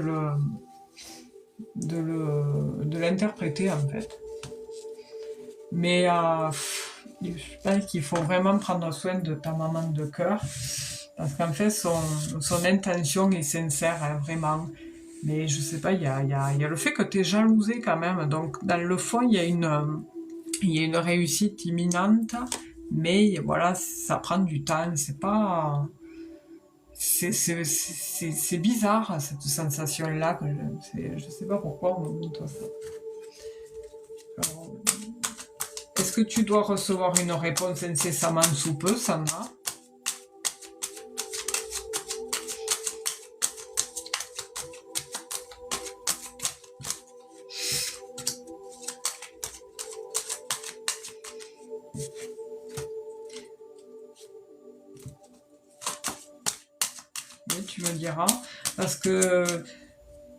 l'interpréter, en fait. Mais je pense qu'il faut vraiment prendre soin de ta maman de cœur, parce qu'en fait, son intention est sincère, hein, vraiment. Mais je sais pas, il y a le fait que tu es jalousée quand même, donc dans le fond, il y a une réussite imminente, mais voilà, ça prend du temps, c'est bizarre, cette sensation-là. Je sais pas pourquoi on me montre ça. Alors, est-ce que tu dois recevoir une réponse incessamment sous peu, Sandra? Oui, tu me diras. Parce que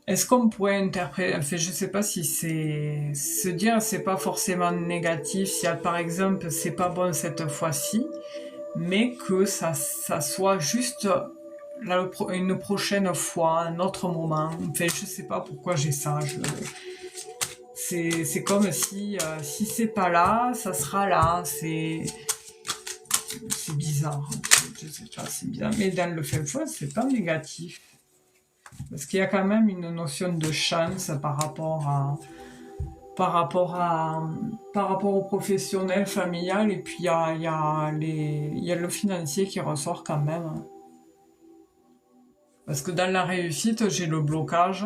est-ce qu'on pourrait interpréter, enfin, je sais pas si c'est se dire c'est pas forcément négatif, si par exemple c'est pas bon cette fois-ci, mais que ça soit juste une prochaine fois, un autre moment. Enfin, je sais pas pourquoi j'ai ça. C'est comme si c'est pas là, ça sera là. C'est bizarre. Je sais pas, c'est bizarre. Mais dans le fait fois, c'est pas négatif. Parce qu'il y a quand même une notion de chance par rapport à, par rapport au professionnel, familial, et puis il y a le financier qui ressort quand même. Parce que dans la réussite, j'ai le blocage,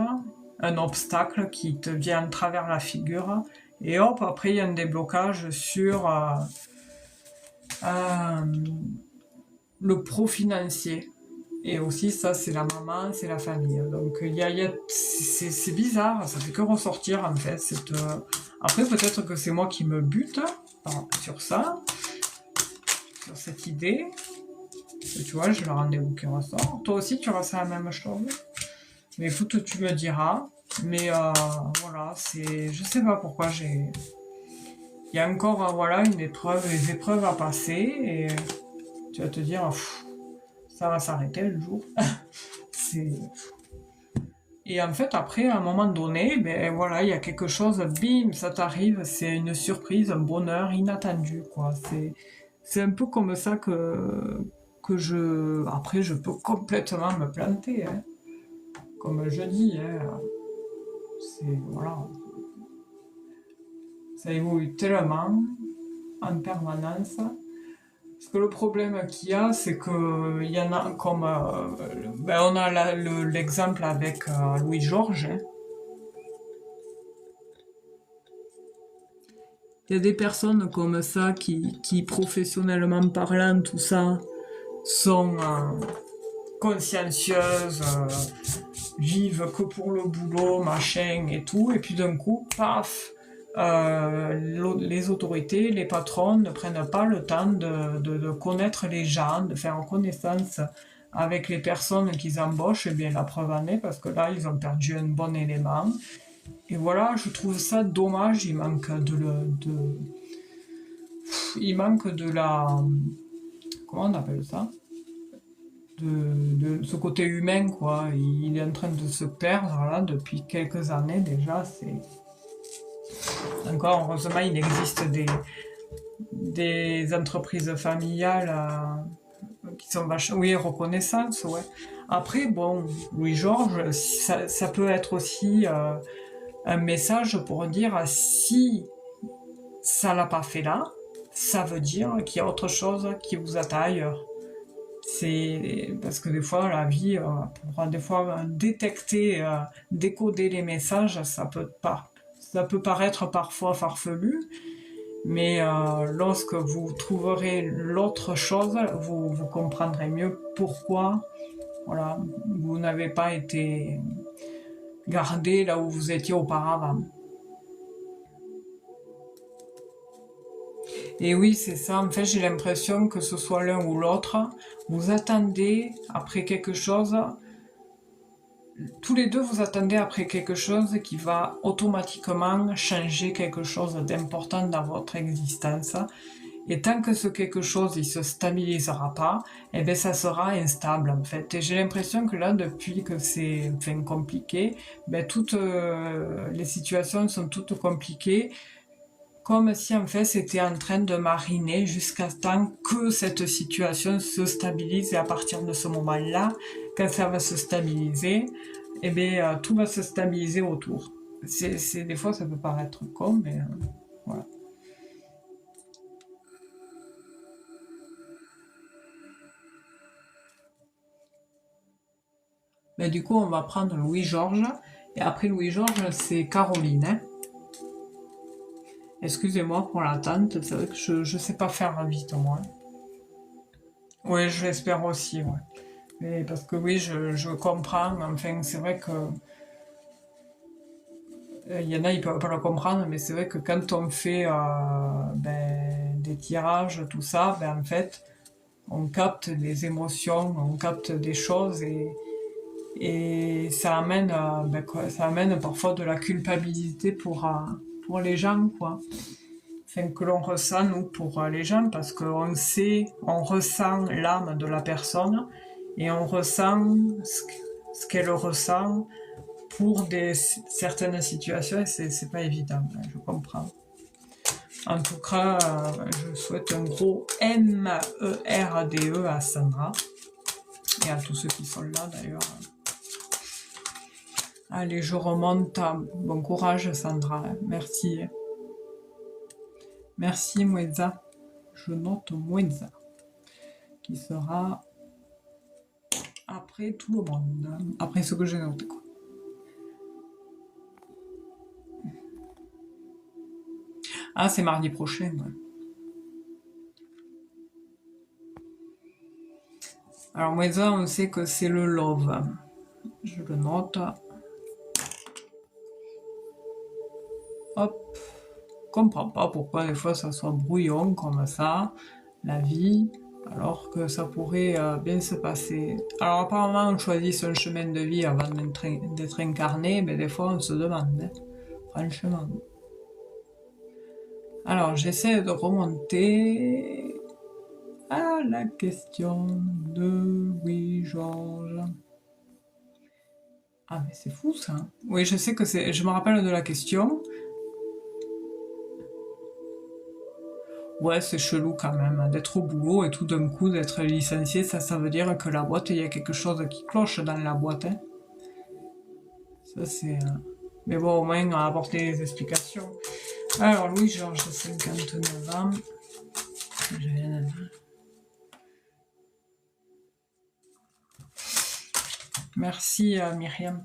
un obstacle qui te vient à travers la figure, et hop, après il y a un déblocage sur euh, le pro financier. Et aussi, ça, c'est la maman, c'est la famille. Donc, c'est bizarre, ça fait que ressortir, en fait. Après, peut-être que c'est moi qui me bute sur ça, sur cette idée. Et tu vois, j'ai le rendez-vous qui ressort. Toi aussi, tu ressens la même chose. Mais écoute, tu me diras. Mais voilà, je sais pas pourquoi j'ai... Il y a encore, voilà, une épreuve, des épreuves à passer. Et tu vas te dire, ça va s'arrêter le jour. c'est... Et en fait, après, à un moment donné, ben voilà, il y a quelque chose, bim, ça t'arrive, c'est une surprise, un bonheur inattendu, quoi. C'est un peu comme ça après, je peux complètement me planter, hein. Comme je dis, hein. Voilà. Ça évolue tellement, en permanence. Parce que le problème qu'il y a, c'est que il y en a comme, ben on a l'exemple avec Louis-Georges, hein. Il y a des personnes comme ça qui professionnellement parlant, tout ça, sont consciencieuses, vivent que pour le boulot, machin et tout, et puis d'un coup, paf, les autorités, les patrons ne prennent pas le temps de connaître les gens, de faire connaissance avec les personnes qu'ils embauchent, et bien la preuve en est, parce que là, ils ont perdu un bon élément. Et voilà, je trouve ça dommage, il manque de la... Comment on appelle ça? De ce côté humain, quoi. Il est en train de se perdre, là, depuis quelques années déjà. Encore, heureusement, il existe des entreprises familiales qui sont vachement... Oui, reconnaissance, ouais. Après, bon, Louis-Georges, ça peut être aussi un message pour dire si ça l'a pas fait là, ça veut dire qu'il y a autre chose qui vous attend ailleurs. C'est parce que des fois la vie pourra des fois détecter, décoder les messages, ça peut paraître parfois farfelu, mais lorsque vous trouverez l'autre chose, vous comprendrez mieux pourquoi, voilà, vous n'avez pas été gardé là où vous étiez auparavant. Et oui, c'est ça. En fait, j'ai l'impression que ce soit l'un ou l'autre, vous attendez après quelque chose, tous les deux vous attendez après quelque chose qui va automatiquement changer quelque chose d'important dans votre existence. Et tant que ce quelque chose il se stabilisera pas, eh ben ça sera instable en fait. Et j'ai l'impression que là, depuis que c'est compliqué, ben toutes les situations sont toutes compliquées, comme si en fait c'était en train de mariner jusqu'à temps que cette situation se stabilise, et à partir de ce moment-là, quand ça va se stabiliser, eh bien tout va se stabiliser autour. Des fois ça peut paraître con, mais voilà. Ben, du coup, on va prendre Louis-Georges. Et après Louis-Georges, c'est Caroline. Hein. Excusez-moi pour l'attente. C'est vrai que je sais pas faire vite, moi. Oui, je l'espère aussi, ouais. Mais parce que oui, je comprends. Enfin, c'est vrai que il y en a, ils peuvent pas le comprendre, mais c'est vrai que quand on fait ben, des tirages, tout ça, ben, en fait, on capte des émotions, on capte des choses et ça amène, ben, quoi, ça amène parfois de la culpabilité pour les gens, quoi. Enfin, que l'on ressent, nous, pour les gens, parce qu'on sait, on ressent l'âme de la personne et on ressent ce qu'elle ressent pour certaines situations et c'est pas évident, hein, je comprends. En tout cas, je souhaite un gros MERDE à Sandra et à tous ceux qui sont là d'ailleurs. Allez, je remonte. Bon courage Sandra, merci. Merci Moueza. Je note Moueza qui sera après tout le monde, après ce que j'ai noté, quoi. Ah, c'est mardi prochain. Ouais. Alors Moueza, on sait que c'est le love. Je le note. Hop. Comprends pas pourquoi des fois ça soit brouillon comme ça, la vie, alors que ça pourrait bien se passer. Alors apparemment on choisit son chemin de vie avant d'être incarné, mais des fois on se demande, hein, franchement. Alors j'essaie de remonter à la question de oui Georges. Ah mais c'est fou ça. Oui je sais que c'est. Je me rappelle de la question. Ouais, c'est chelou quand même, hein, d'être au boulot et tout d'un coup d'être licencié, ça veut dire que la boîte, il y a quelque chose qui cloche dans la boîte. Hein. Ça, c'est. Mais bon, au moins, on a apporté les explications. Alors, Louis-Georges, 59 ans. Merci, Myriam.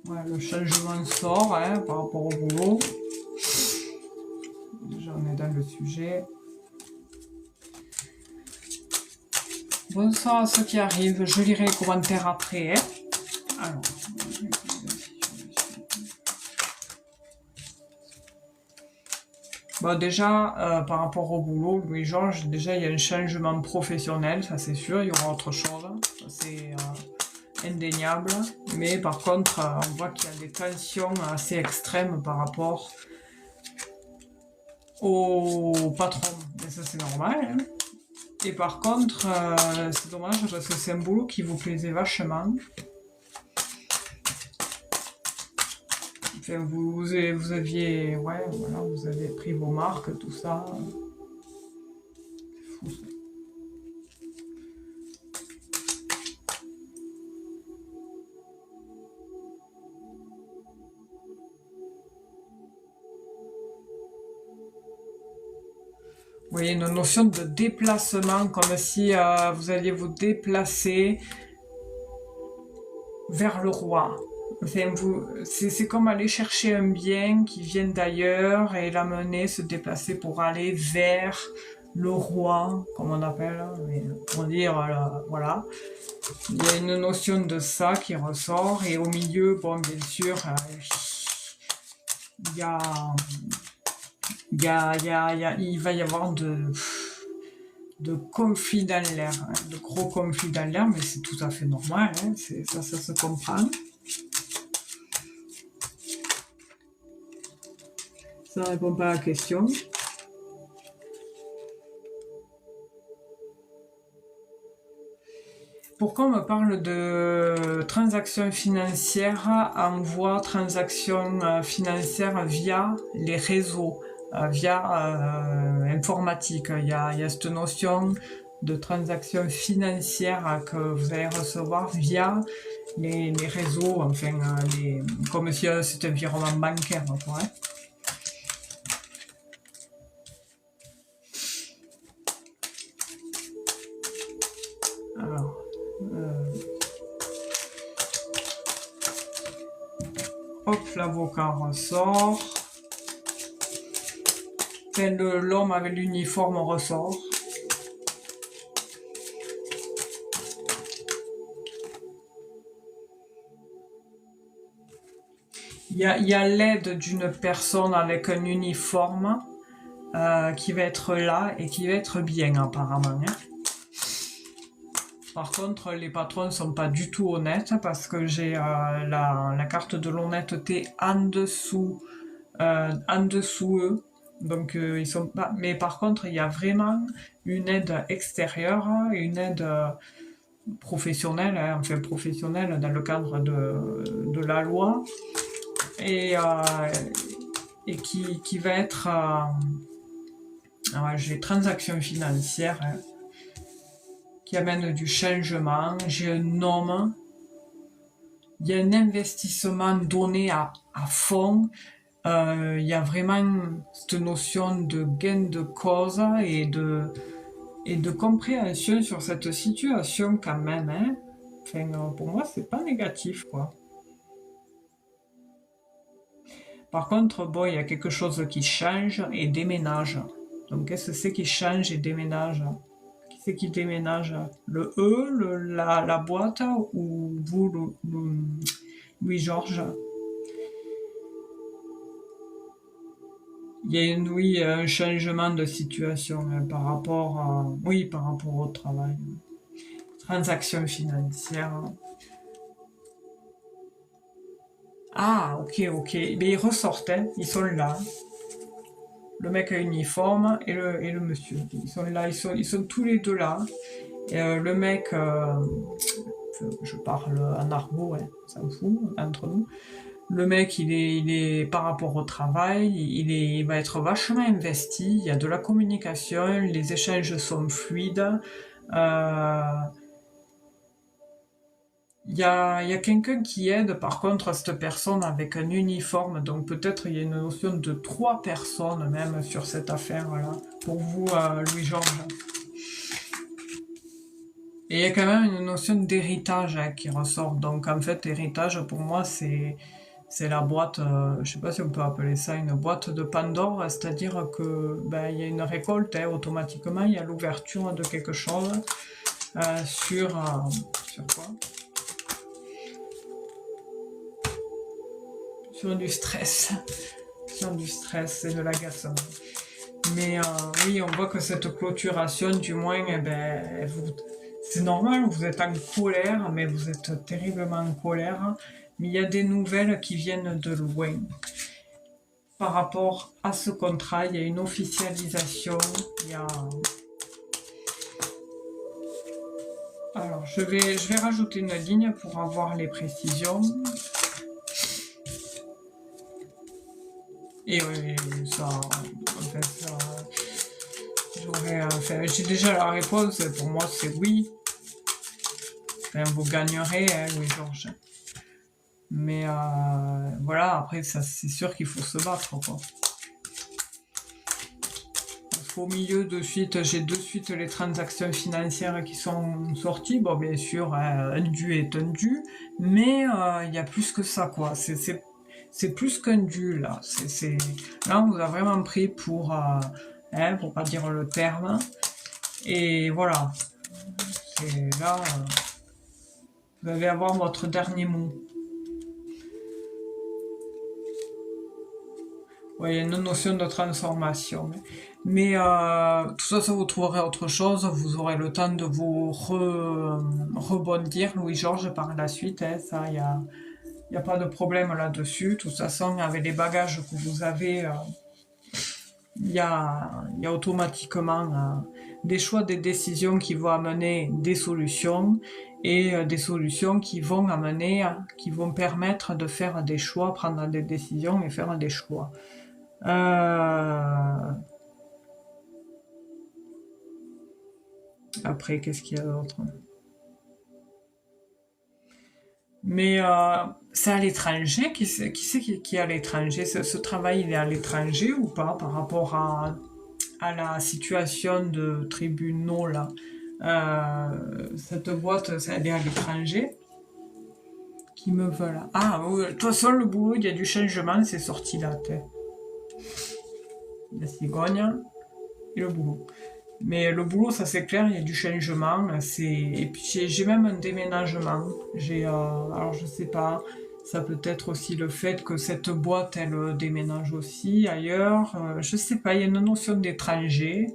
Ouais, le changement sort hein, par rapport au boulot. Déjà, on est dans le sujet. Bonsoir à ceux qui arrivent. Je lirai les commentaires après. Hein. Alors. Bon, déjà, par rapport au boulot, Louis-Georges, déjà, il y a un changement professionnel, ça c'est sûr, il y aura autre chose, ça c'est indéniable. Mais par contre, on voit qu'il y a des tensions assez extrêmes par rapport au patron. Et ça c'est normal. Hein. Et par contre, c'est dommage parce que c'est un boulot qui vous plaisait vachement. Enfin, vous aviez, ouais, voilà, vous avez pris vos marques, tout ça. C'est fou ça. Vous voyez, une notion de déplacement, comme si vous alliez vous déplacer vers le roi. Enfin, c'est comme aller chercher un bien qui vient d'ailleurs et l'amener, se déplacer pour aller vers le roi, comme on appelle, mais pour dire, voilà. Il y a une notion de ça qui ressort et au milieu, bon, bien sûr, il va y avoir de conflits dans l'air, hein, de gros conflits dans l'air, mais c'est tout à fait normal, hein, ça se comprend. Ça ne répond pas à la question. pourquoi on me parle de transactions financières, envoi transactions financières via les réseaux, via informatique. Il y a cette notion de transactions financières que vous allez recevoir via les réseaux, enfin, comme si c'était un virement bancaire, quoi, hein. Alors, hop, l'avocat ressort. L'homme avec l'uniforme ressort. Il y a l'aide d'une personne avec un uniforme qui va être là et qui va être bien apparemment, hein. Par contre, les patrons ne sont pas du tout honnêtes parce que j'ai la carte de l'honnêteté en dessous eux. Donc ils sont pas. Mais par contre, il y a vraiment une aide extérieure, une aide professionnelle, hein, enfin professionnelle dans le cadre de la loi, et qui va être j'ai transactions financières, hein, qui amène du changement. J'ai un homme, il y a un investissement donné à fond. Il y a vraiment cette notion de gain de cause et de compréhension sur cette situation quand même, hein. Enfin, pour moi, c'est pas négatif, quoi. Par contre, bon, il y a quelque chose qui change et déménage. Donc, qu'est-ce que c'est qui change et déménage? Qui c'est qui déménage? Le E, la boîte, ou vous, Louis-Georges? Il y a oui, un changement de situation, hein, par rapport au travail. Transactions financières. Ah, ok. Mais ils ressortent, hein, ils sont là. Le mec à uniforme et le monsieur. Ils sont là, ils sont tous les deux là. Et, le mec, je parle en argot, hein, on s'en fout, entre nous. Le mec, il est par rapport au travail, il va être vachement investi, il y a de la communication, les échanges sont fluides. Il y a quelqu'un qui aide, par contre, cette personne avec un uniforme, donc peut-être il y a une notion de 3 personnes même sur cette affaire-là, pour vous, Louis-Georges. Et il y a quand même une notion d'héritage, hein, qui ressort, donc en fait, héritage, pour moi, c'est la boîte, je sais pas si on peut appeler ça une boîte de Pandore, c'est-à-dire que il y a une récolte, hein, automatiquement, il y a l'ouverture de quelque chose sur quoi? Sur du stress. Sur du stress et de l'agacement. Mais oui, on voit que cette clôturation, du moins, c'est normal, vous êtes en colère, mais vous êtes terriblement en colère. Mais il y a des nouvelles qui viennent de loin. Par rapport à ce contrat, il y a une officialisation. Alors, je vais rajouter une ligne pour avoir les précisions. Et oui, ça, j'ai déjà la réponse, pour moi c'est oui. Enfin, vous gagnerez, hein, Louis-Georges. Mais voilà, après, ça, c'est sûr qu'il faut se battre, quoi. Au milieu, j'ai de suite les transactions financières qui sont sorties. Bon, bien sûr, un dû est un dû, mais il y a plus que ça, quoi. C'est plus qu'un dû, là. Là, on vous a vraiment pris pour pas dire le terme. Et voilà. Là, vous allez avoir votre dernier mot. Ouais, il y a une notion de transformation. Mais tout ça, vous trouverez autre chose. Vous aurez le temps de vous rebondir, Louis-Georges, par la suite. Hein, ça, il n'y a pas de problème là-dessus. De toute façon, avec les bagages que vous avez, il y a automatiquement des choix, des décisions qui vont amener des solutions et des solutions qui vont permettre de faire des choix, prendre des décisions et faire des choix. Après, qu'est-ce qu'il y a d'autre? Mais c'est à l'étranger, qui est à l'étranger? Ce travail, il est à l'étranger ou pas par rapport à la situation de tribunaux là? Cette boîte, elle est à l'étranger. Qui me veut là? Ah, oui, de toute façon, le boulot, il y a du changement, c'est sorti là. La cigogne et le boulot. Mais le boulot, ça c'est clair, il y a du changement. Et puis j'ai même un déménagement. Alors je sais pas, ça peut être aussi le fait que cette boîte, elle déménage aussi ailleurs. Je sais pas, il y a une notion d'étranger.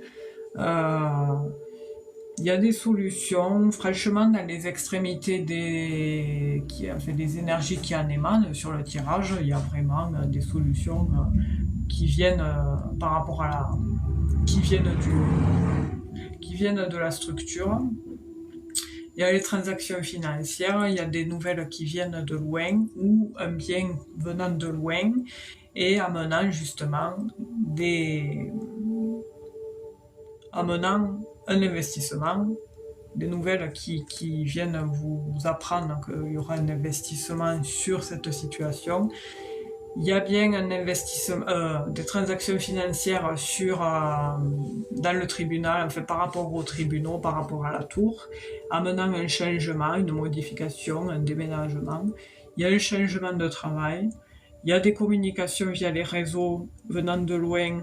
Il y a des solutions, franchement, dans les extrémités des énergies qui en émanent sur le tirage, il y a vraiment des solutions qui viennent par rapport qui viennent de la structure. Il y a les transactions financières, il y a des nouvelles qui viennent de loin ou un bien venant de loin et amenant justement amenant un investissement, des nouvelles qui viennent vous apprendre qu'il y aura un investissement sur cette situation. Il y a bien un investissement, des transactions financières dans le tribunal, enfin par rapport aux tribunaux, par rapport à la tour, amenant un changement, une modification, un déménagement. Il y a le changement de travail. Il y a des communications via les réseaux venant de loin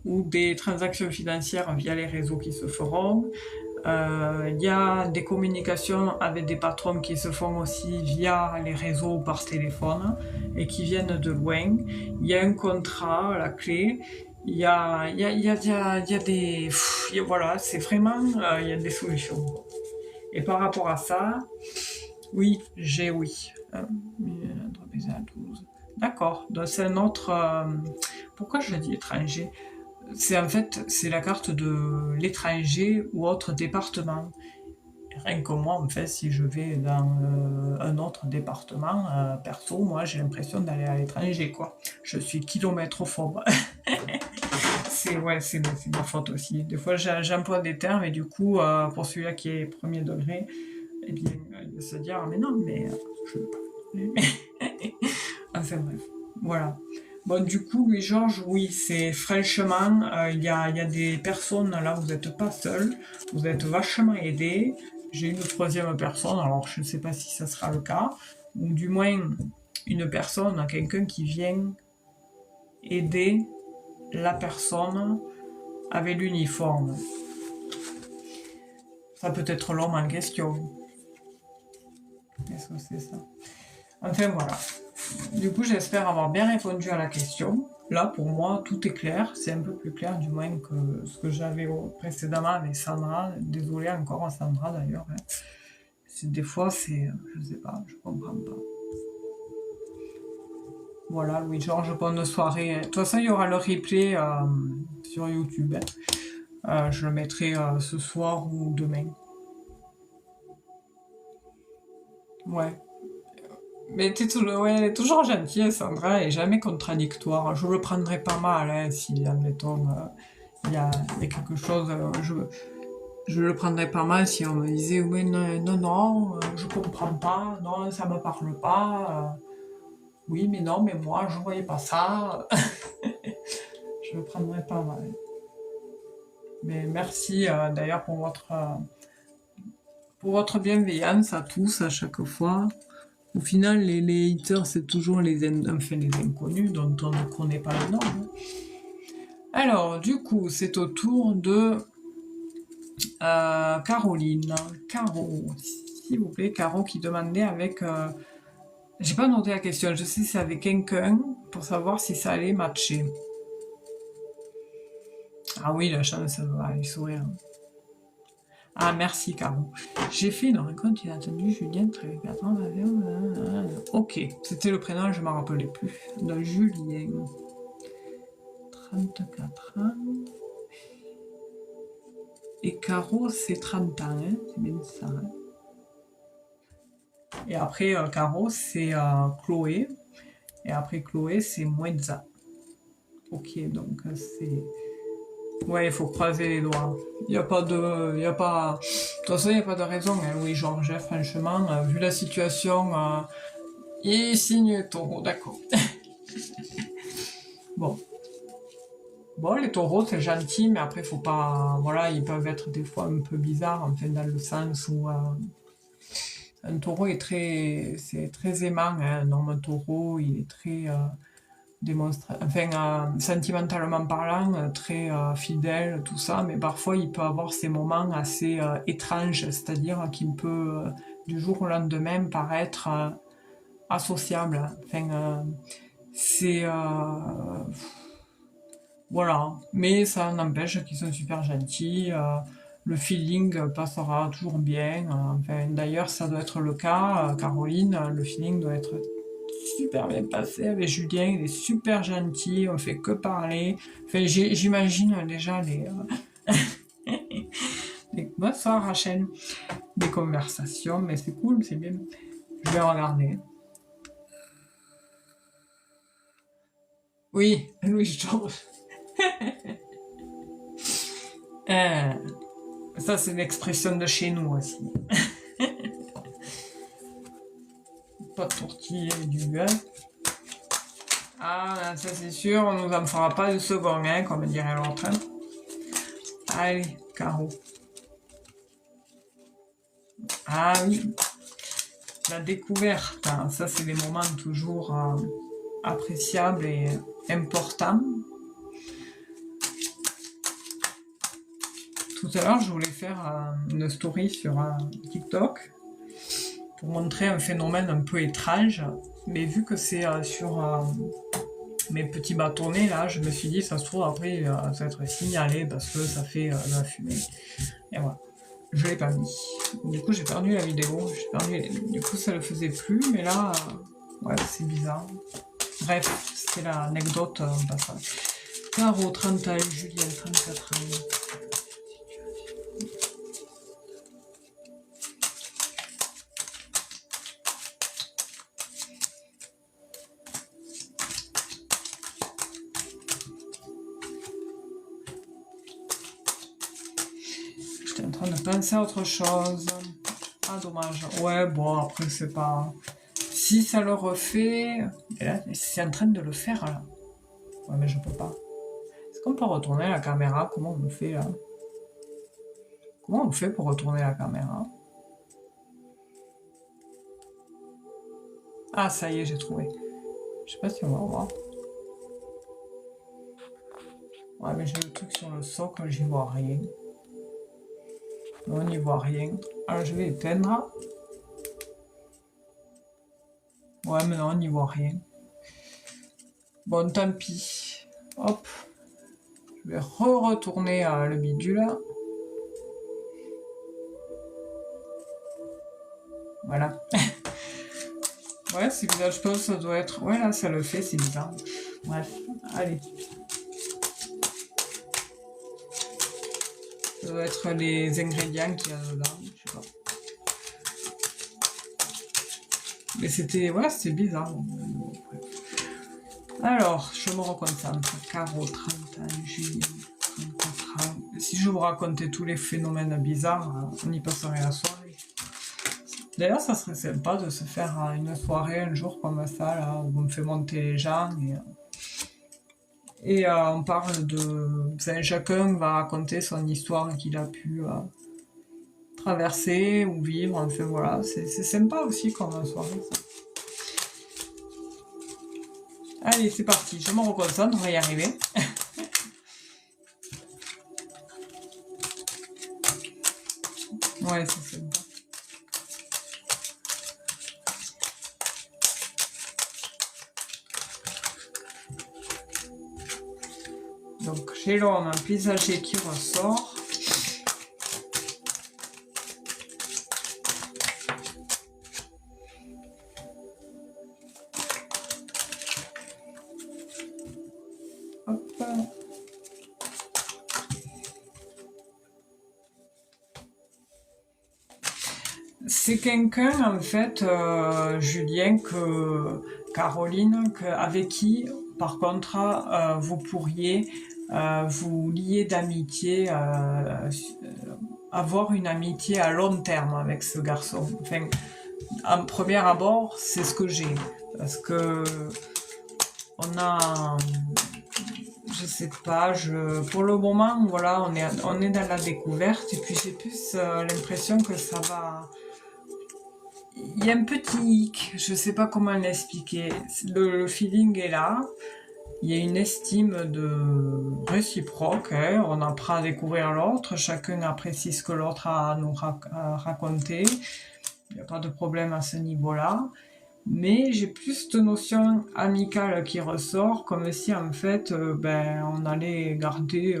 ou des transactions financières via les réseaux qui se feront. Il y a des communications avec des patrons qui se font aussi via les réseaux ou par téléphone et qui viennent de loin. Il y a un contrat à la clé. Il y a des... voilà, c'est vraiment... il y a des solutions. Et par rapport à ça, oui. D'accord, donc c'est un autre... pourquoi je dis étranger? C'est la carte de l'étranger ou autre département. Rien que moi, en fait, si je vais dans un autre département, perso, moi, j'ai l'impression d'aller à l'étranger, quoi. Je suis kilométrophobe. c'est ma faute aussi. Des fois, j'emploie des termes et du coup, pour celui-là qui est premier degré, eh bien, il va se dire, ah, mais non, mais je veux pas. Enfin bref, voilà. Bon, du coup, Louis-Georges, oui, c'est franchement, il y a des personnes, là, vous n'êtes pas seul, vous êtes vachement aidés. J'ai une troisième personne, alors je ne sais pas si ça sera le cas, ou du moins une personne, quelqu'un qui vient aider la personne avec l'uniforme. Ça peut être l'homme en question. Qu'est-ce que c'est ça? Enfin voilà. Du coup, j'espère avoir bien répondu à la question. Là, pour moi, tout est clair. C'est un peu plus clair, du moins, que ce que j'avais précédemment avec Sandra. Désolée encore à Sandra, d'ailleurs. Des fois, je sais pas, je comprends pas. Voilà, Louis-Georges, bonne soirée. De toute façon, il y aura le replay sur YouTube. Je le mettrai ce soir ou demain. Ouais. Mais elle est toujours gentille, Sandra, et jamais contradictoire. Je le prendrais pas mal, hein, si, admettons, il y a quelque chose... je le prendrais pas mal si on me disait, oui, non, je comprends pas, non, ça me parle pas. Oui, mais non, mais moi, je voyais pas ça. Je le prendrais pas mal. Mais merci, d'ailleurs, pour votre bienveillance à tous, à chaque fois. Au final, les haters, c'est toujours les inconnus dont on ne connaît pas le nom. Alors, du coup, c'est au tour de Caroline. Caro, s'il vous plaît, Caro qui demandait avec... j'ai pas noté la question, je sais si c'est avec quelqu'un pour savoir si ça allait matcher. Ah oui, la chance, ça va lui sourire. Ah, merci, Caro. J'ai fait une rencontre inattendue, Julien, très bien. Ok, c'était le prénom, je ne m'en rappelais plus. De Julien. 34 ans. Et Caro, c'est 30 ans, hein, c'est bien ça. Hein. Et après, Caro, c'est Chloé. Et après Chloé, c'est Moenza. Ok, donc c'est... Ouais, il faut croiser les doigts. Il n'y a pas de... Y a pas... De toute façon, il n'y a pas de raison, hein, oui, Georges, hein, franchement, vu la situation, il signe taureau, d'accord. Bon. Bon, les taureaux, c'est gentil, mais après, faut pas... Voilà, ils peuvent être des fois un peu bizarres, enfin, dans le sens où... un taureau est très... C'est très aimant, hein, un homme taureau, il est très... enfin, sentimentalement parlant, très fidèle, tout ça, mais parfois il peut avoir ces moments assez étranges, c'est-à-dire qu'il peut du jour au lendemain paraître associable. Enfin, c'est voilà, mais ça n'empêche qu'ils sont super gentils. Le feeling passera toujours bien. Enfin, d'ailleurs, ça doit être le cas. Caroline, le feeling doit être super bien passé avec Julien, il est super gentil, on fait que parler. Enfin, j'imagine déjà les bonsoir Rachel, des conversations, mais c'est cool, c'est bien. Je vais regarder. Oui, Louis Georges. Ça, c'est une expression de chez nous aussi. Pas de tourtier du gars. Ah, ça c'est sûr, on nous en fera pas de second, hein, comme dirait l'autre. Hein. Allez, Caro. Ah oui, la découverte, hein, ça c'est des moments toujours appréciables et importants. Tout à l'heure, je voulais faire une story sur TikTok pour montrer un phénomène un peu étrange, mais vu que c'est sur mes petits bâtonnets là, je me suis dit ça se trouve après ça va être signalé parce que ça fait de la fumée. Et voilà. Je l'ai pas mis. Du coup, j'ai perdu la vidéo. Du coup, ça le faisait plus, mais là, ouais, c'est bizarre. Bref, c'était l'anecdote en passant. Caro, 30 ans, Julien, 34 ans. J'étais en train de penser à autre chose. Ah, dommage. Ouais, bon, après, c'est pas... Si ça le refait... Et là, c'est en train de le faire, là. Ouais, mais je peux pas. Est-ce qu'on peut retourner la caméra? Comment on fait, là? Comment on fait pour retourner la caméra? Ah, ça y est, j'ai trouvé. Je sais pas si on va voir. Ouais, mais j'ai le truc sur le socle, j'y vois rien. Non, on n'y voit rien. Alors, je vais éteindre. Ouais, mais non, on n'y voit rien. Bon, tant pis. Hop. Je vais retourner à le bidule. Voilà. Ouais, c'est bizarre, je pense que ça doit être... Ouais, là, ça le fait, c'est bizarre. Bref, allez. Ça doit être les ingrédients qu'il y a dedans, je sais pas. Mais c'était... Ouais, c'était bizarre. Alors, je me reconcentre. Caro, 30 ans, Julien, 34 ans. Si je vous racontais tous les phénomènes bizarres, on y passerait la soirée. D'ailleurs, ça serait sympa de se faire une soirée un jour comme ça, là, où on fait monter les gens et on parle de... Enfin, chacun va raconter son histoire qu'il a pu traverser ou vivre. Enfin voilà, c'est sympa aussi comme soirée ça. Allez, c'est parti, je me reconcentre, on va y arriver. Ouais, c'est sympa. Donc j'ai l'homme, un paysager qui ressort. Hop. C'est quelqu'un, en fait, Julien, Caroline, avec qui, par contre, vous pourriez vous lier d'amitié, avoir une amitié à long terme avec ce garçon. Enfin, en premier abord, c'est ce que j'ai. Parce que on a, je sais pas, pour le moment, voilà, on est dans la découverte, et puis j'ai plus l'impression que ça va. Il y a un petit hic, je sais pas comment l'expliquer. Le feeling est là, il y a une estime de réciproque, hein. On apprend à découvrir l'autre, chacun apprécie ce que l'autre a à nous raconter, il n'y a pas de problème à ce niveau-là. Mais j'ai plus de notion amicale qui ressort, comme si en fait, on allait garder,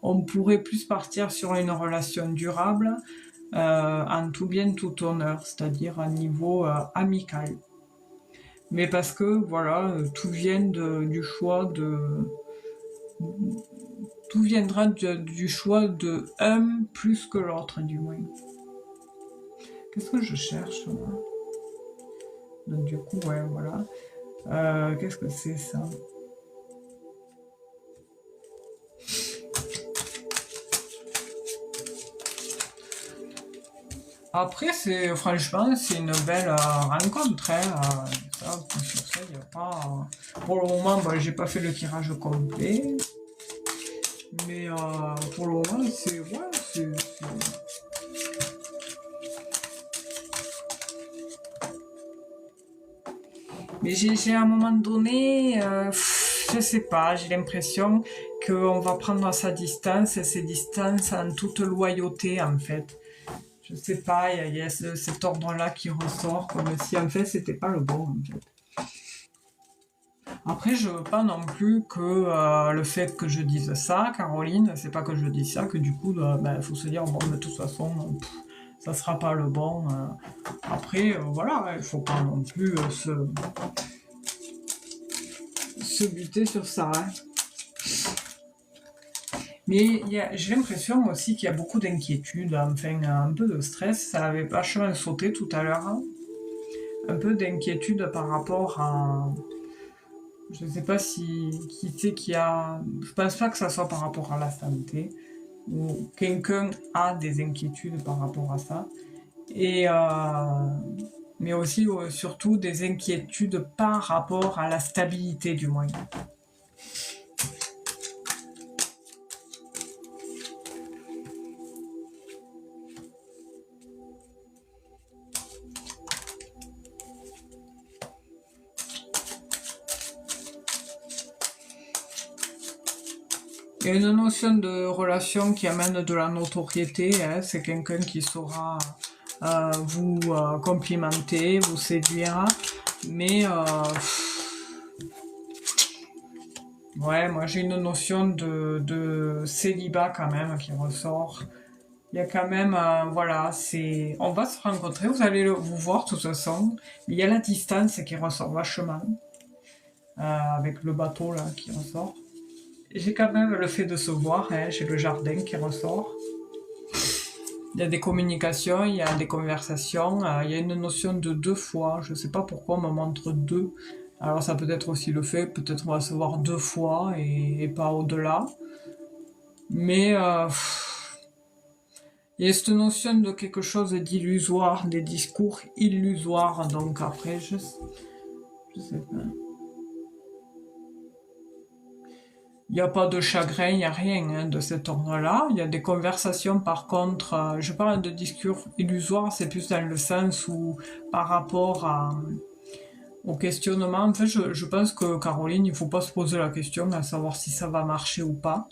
on pourrait plus partir sur une relation durable, en tout bien tout honneur, c'est-à-dire à niveau amical. Mais parce que voilà, du choix de, tout viendra du choix de un plus que l'autre, du moins. Qu'est-ce que je cherche moi? Donc du coup, ouais, voilà. Qu'est-ce que c'est ça? Après, franchement, c'est une belle rencontre. Hein, sur ça, y a pas. Pour le moment, j'ai pas fait le tirage complet, mais pour le moment, c'est ouais, mais j'ai à un moment donné, je sais pas, j'ai l'impression qu'on va prendre sa distance, et ses distances en toute loyauté en fait. Je sais pas, il y a cet ordre-là qui ressort, comme si en fait c'était pas le bon en fait. Après, je veux pas non plus que le fait que je dise ça, Caroline, c'est pas que je dis ça, que du coup, faut se dire, bon, de toute façon, ça sera pas le bon. Après, voilà, il faut pas non plus se buter sur ça. Hein. Mais j'ai l'impression aussi qu'il y a beaucoup d'inquiétude, enfin un peu de stress. Ça avait vachement sauté tout à l'heure. Hein. Un peu d'inquiétude par rapport à. Je ne sais pas qui c'est qui a. Je pense pas que ça soit par rapport à la santé. Ou quelqu'un a des inquiétudes par rapport à ça. Et mais aussi surtout des inquiétudes par rapport à la stabilité du moyen. Il y a une notion de relation qui amène de la notoriété, hein. C'est quelqu'un qui saura vous complimenter, vous séduire, mais ouais, moi j'ai une notion de célibat quand même qui ressort. Il y a quand même, voilà, on va se rencontrer, vous allez vous voir de toute façon, mais il y a la distance qui ressort vachement, avec le bateau là qui ressort. J'ai quand même le fait de se voir, hein, j'ai le jardin qui ressort. Il y a des communications, il y a des conversations, il y a une notion de deux fois. Je sais pas pourquoi on me montre deux. Alors ça peut être aussi le fait, peut-être on va se voir deux fois et pas au-delà. Mais il y a cette notion de quelque chose d'illusoire, des discours illusoires. Donc après, je sais pas. Il n'y a pas de chagrin, il n'y a rien hein, de cet ordre-là. Il y a des conversations, par contre, je parle de discours illusoires, c'est plus dans le sens où, par rapport au questionnement, en fait, je pense que Caroline, il ne faut pas se poser la question à savoir si ça va marcher ou pas.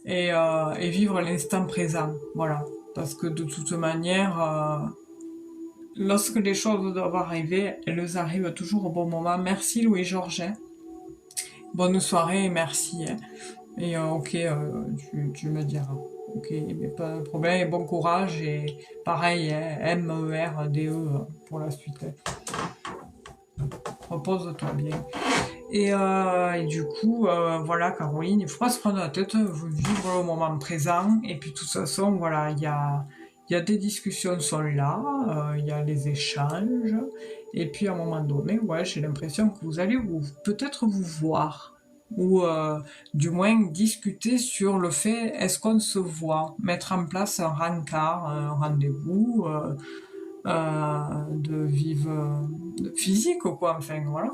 Et vivre l'instant présent, voilà. Parce que de toute manière, lorsque les choses doivent arriver, elles arrivent toujours au bon moment. Merci Louis-Georges. Bonne soirée et merci. Hein. Et ok, tu me diras. Ok, mais pas de problème et bon courage. Et pareil, hein, MERDE pour la suite. Repose-toi bien. Et du coup, voilà, Caroline, il ne faut pas se prendre la tête, vivre le moment présent. Et puis, de toute façon, voilà, il y a il y a des discussions sont là, il y a les échanges, et puis à un moment donné, ouais, j'ai l'impression que vous allez peut-être vous voir, ou du moins discuter sur le fait, est-ce qu'on se voit, mettre en place un rencard, un rendez-vous de vive physique, quoi, enfin voilà.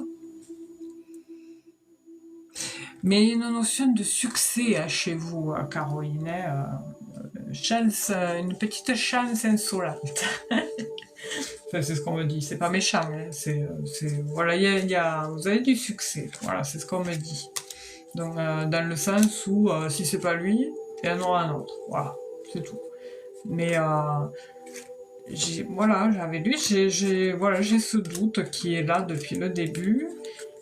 Mais il y a une notion de succès chez vous, Caroline, chance, une petite chance insolente. Enfin, c'est ce qu'on me dit, c'est pas méchant, hein. Voilà, vous avez du succès, voilà, c'est ce qu'on me dit. Donc, dans le sens où, si c'est pas lui, il y en aura un autre, voilà, c'est tout. Mais, voilà, j'avais lu, voilà, j'ai ce doute qui est là depuis le début,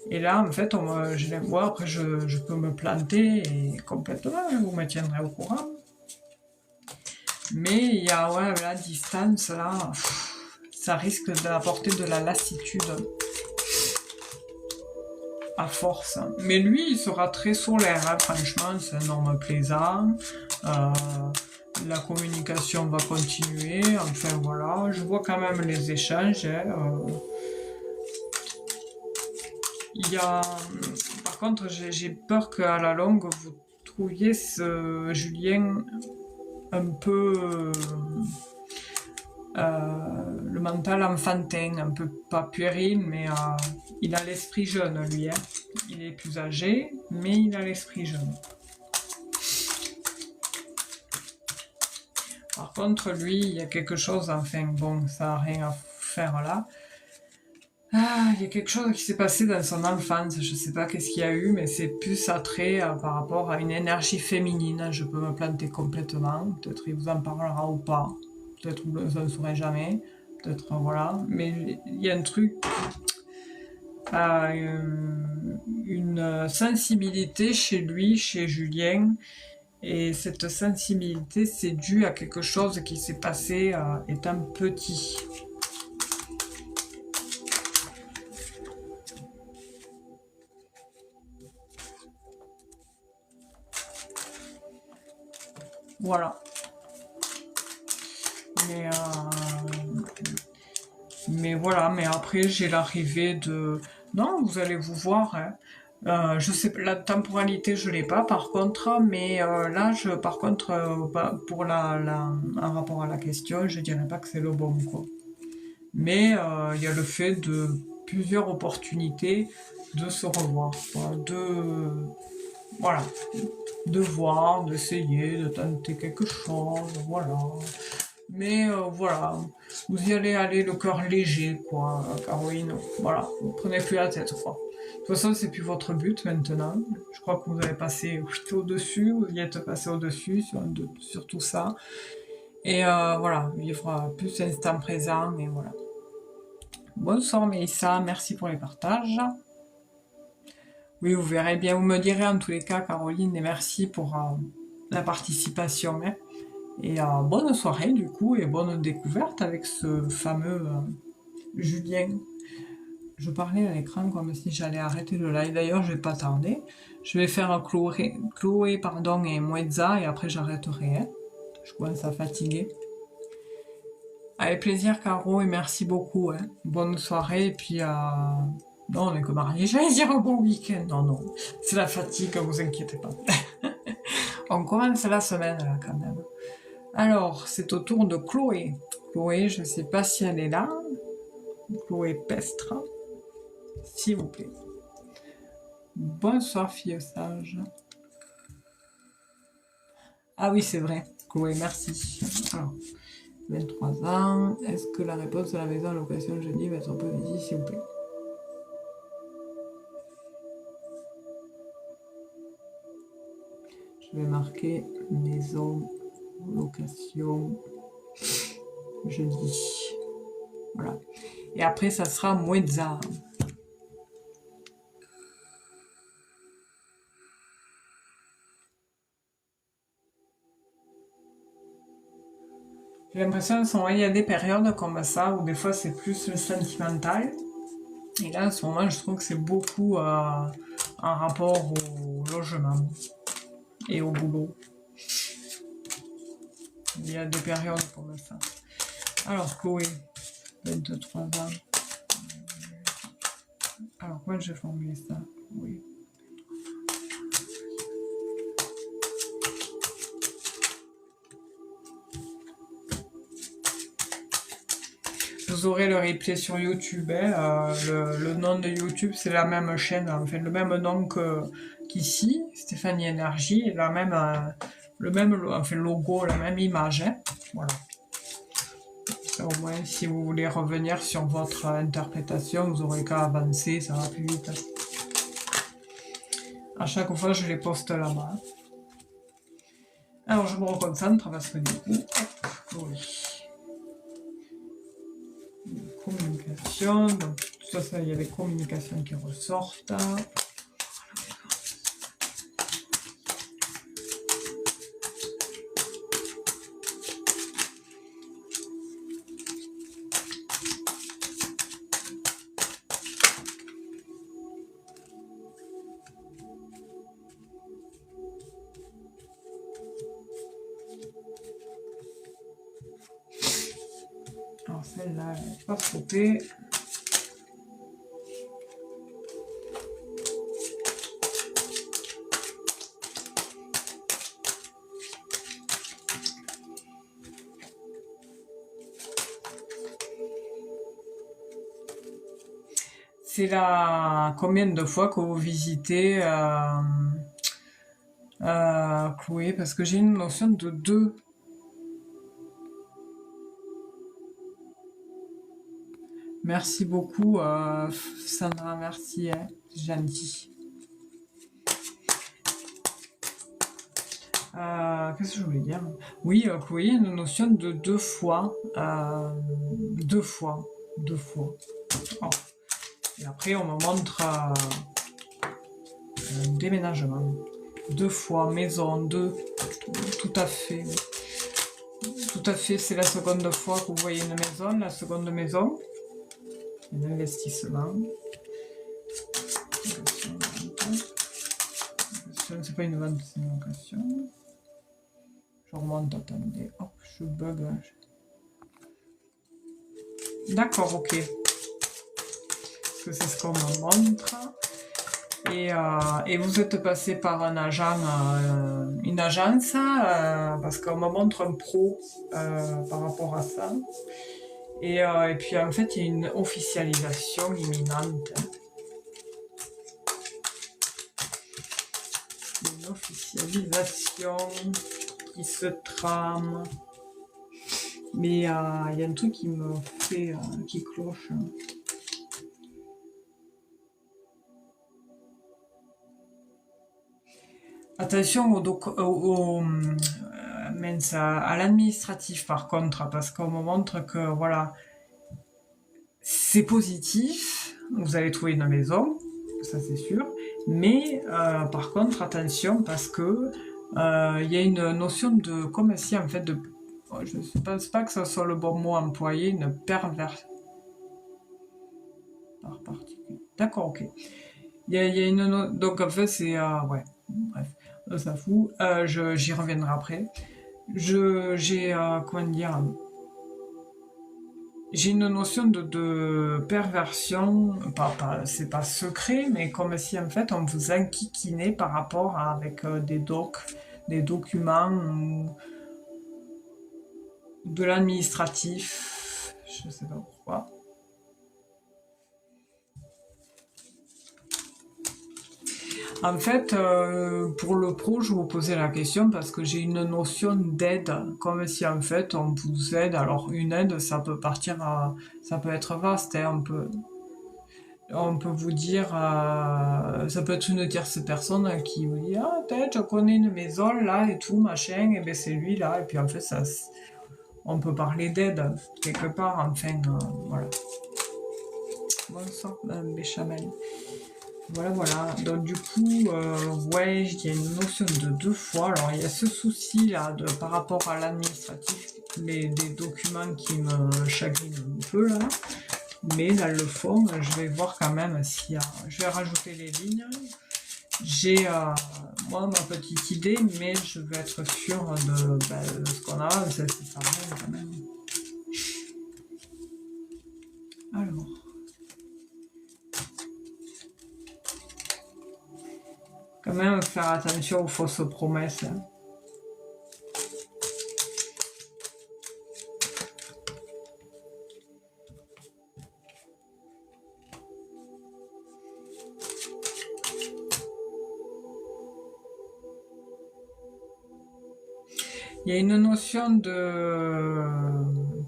et là, en fait, je vais voir, après, je peux me planter, et complètement, vous me tiendrez au courant. Mais il y a, ouais, la distance, là, ça risque d'apporter de la lassitude à force. Mais lui, il sera très solaire, hein, franchement, c'est un homme plaisant. La communication va continuer, enfin voilà, je vois quand même les échanges. Hein, il y a... Par contre, j'ai peur qu'à la longue, vous trouviez ce Julien un peu... le mental enfantin, un peu pas puéril, mais il a l'esprit jeune, lui. Hein. Il est plus âgé, mais il a l'esprit jeune. Par contre, lui, il y a quelque chose, enfin, bon, ça n'a rien à faire là. Ah, il y a quelque chose qui s'est passé dans son enfance, je sais pas qu'est-ce qu'il y a eu, mais c'est plus attrait par rapport à une énergie féminine. Je peux me planter complètement, peut-être il vous en parlera ou pas, peut-être vous ne le saurez jamais, peut-être voilà, mais il y a un truc, une sensibilité chez lui, chez Julien, et cette sensibilité c'est dû à quelque chose qui s'est passé étant petit. Voilà. Mais voilà, mais après j'ai l'arrivée de... Non, vous allez vous voir. Hein. Je sais, la temporalité je l'ai pas par contre, mais là par contre pour en rapport à la question, je dirais pas que c'est le bon quoi. Mais il y a le fait de plusieurs opportunités de se revoir, quoi, voilà, de voir, d'essayer, de tenter quelque chose, voilà. Mais voilà, vous y allez aller le cœur léger, quoi, Caroline. Voilà, vous prenez plus la tête, quoi. De toute façon, c'est plus votre but maintenant. Je crois que vous avez passé au-dessus, vous y êtes passé au-dessus sur tout ça. Et voilà, vivre plus l'instant présent, et voilà. Bonsoir Mélissa, merci pour les partages. Oui, vous verrez bien, vous me direz en tous les cas, Caroline, et merci pour la participation. Hein. Et bonne soirée du coup, et bonne découverte avec ce fameux Julien. Je parlais à l'écran comme si j'allais arrêter le live, d'ailleurs je vais pas tarder. Je vais faire Chloé pardon, et Moedza, et après j'arrêterai. Hein. Je commence à fatiguer. Avec plaisir Caro, et merci beaucoup. Hein. Bonne soirée, et puis... Non, on est que mariés, j'allais dire un bon week-end. Non, c'est la fatigue, vous inquiétez pas. On commence la semaine là quand même. Alors, c'est au tour de Chloé. Chloé, je ne sais pas si elle est là. Chloé Pestre. S'il vous plaît. Bonsoir, fille sage. Ah oui, c'est vrai. Chloé, merci. Alors, 23 ans. Est-ce que la réponse à la maison à location jeudi va être positive, s'il vous plaît? Je vais marquer maison, location, jeudi. Voilà. Et après, ça sera Moedza. J'ai l'impression qu'il y a des périodes comme ça où des fois c'est plus le sentimental. Et là, en ce moment, je trouve que c'est beaucoup en rapport au logement et au boulot. Il y a des périodes comme ça. Alors, Chloé, 23 ans. Alors, moi, j'ai formulé ça. Oui. Vous aurez le replay sur YouTube. Hein. Le nom de YouTube, c'est la même chaîne, enfin le même nom qu'ici, Stéphanie Énergie, et la même, le même enfin, logo, la même image. Hein. Voilà. Ça, au moins, si vous voulez revenir sur votre interprétation, vous aurez qu'à avancer, ça va plus vite. À chaque fois, je les poste là-bas. Alors, je me reconcentre parce que du coup, oui. Communication, donc tout ça, il y a les communications qui ressortent. Alors celle-là, elle n'est pas frottée. C'est la combien de fois que vous visitez Chloé, parce que j'ai une notion de 2. Merci beaucoup, Sandra, merci, hein, gentil. Qu'est-ce que je voulais dire? Oui, Chloé, une notion de 2 fois. 2 fois. 2 fois. Oh. Et après, on me montre un déménagement. 2 fois, maison, 2. Tout à fait. Tout à fait, c'est la seconde fois que vous voyez une maison, la seconde maison. Un investissement. C'est pas une vente, c'est une location. Je remonte, attendez. Hop, je bug. D'accord, ok. Parce que c'est ce qu'on me montre. Et vous êtes passé par un agent, une agence, parce qu'on me montre un pro par rapport à ça. Et puis en fait, il y a une officialisation imminente. Une officialisation qui se trame. Mais il y a un truc qui me fait, qui cloche. Attention à l'administratif par contre, parce qu'on me montre que voilà, c'est positif, vous allez trouver une maison, ça c'est sûr, mais par contre attention parce que il y a une notion de, comme si en fait, je ne pense pas que ce soit le bon mot employé, une perversion. Par particulier. D'accord, ok. Il y a une donc en fait c'est ouais, bref. Ça fout. J'y reviendrai après. J'ai comment dire, j'ai une notion de perversion, c'est pas secret, mais comme si en fait on vous enquiquinait par rapport avec des documents ou de l'administratif. Je sais pas pourquoi. En fait, pour le pro, je vous posais la question parce que j'ai une notion d'aide, comme si en fait on vous aide. Alors une aide, ça peut partir, ça peut être vaste. Hein, on peut vous dire, ça peut être une tierce personne qui vous dit ah peut-être je connais une maison là et tout machin, et ben c'est lui là. Et puis en fait on peut parler d'aide quelque part. Enfin voilà. Bonsoir, Béchamel. Voilà. Donc du coup, ouais, il y a une notion de 2 fois. Alors il y a ce souci là par rapport à l'administratif, des documents qui me chagrinent un peu là. Mais dans le fond, je vais voir quand même s'il y a. Je vais rajouter les lignes J'ai moi ma petite idée, mais je veux être sûre de ce qu'on a, ça rien quand même. Alors, quand même faire attention aux fausses promesses. Hein. Il y a une notion de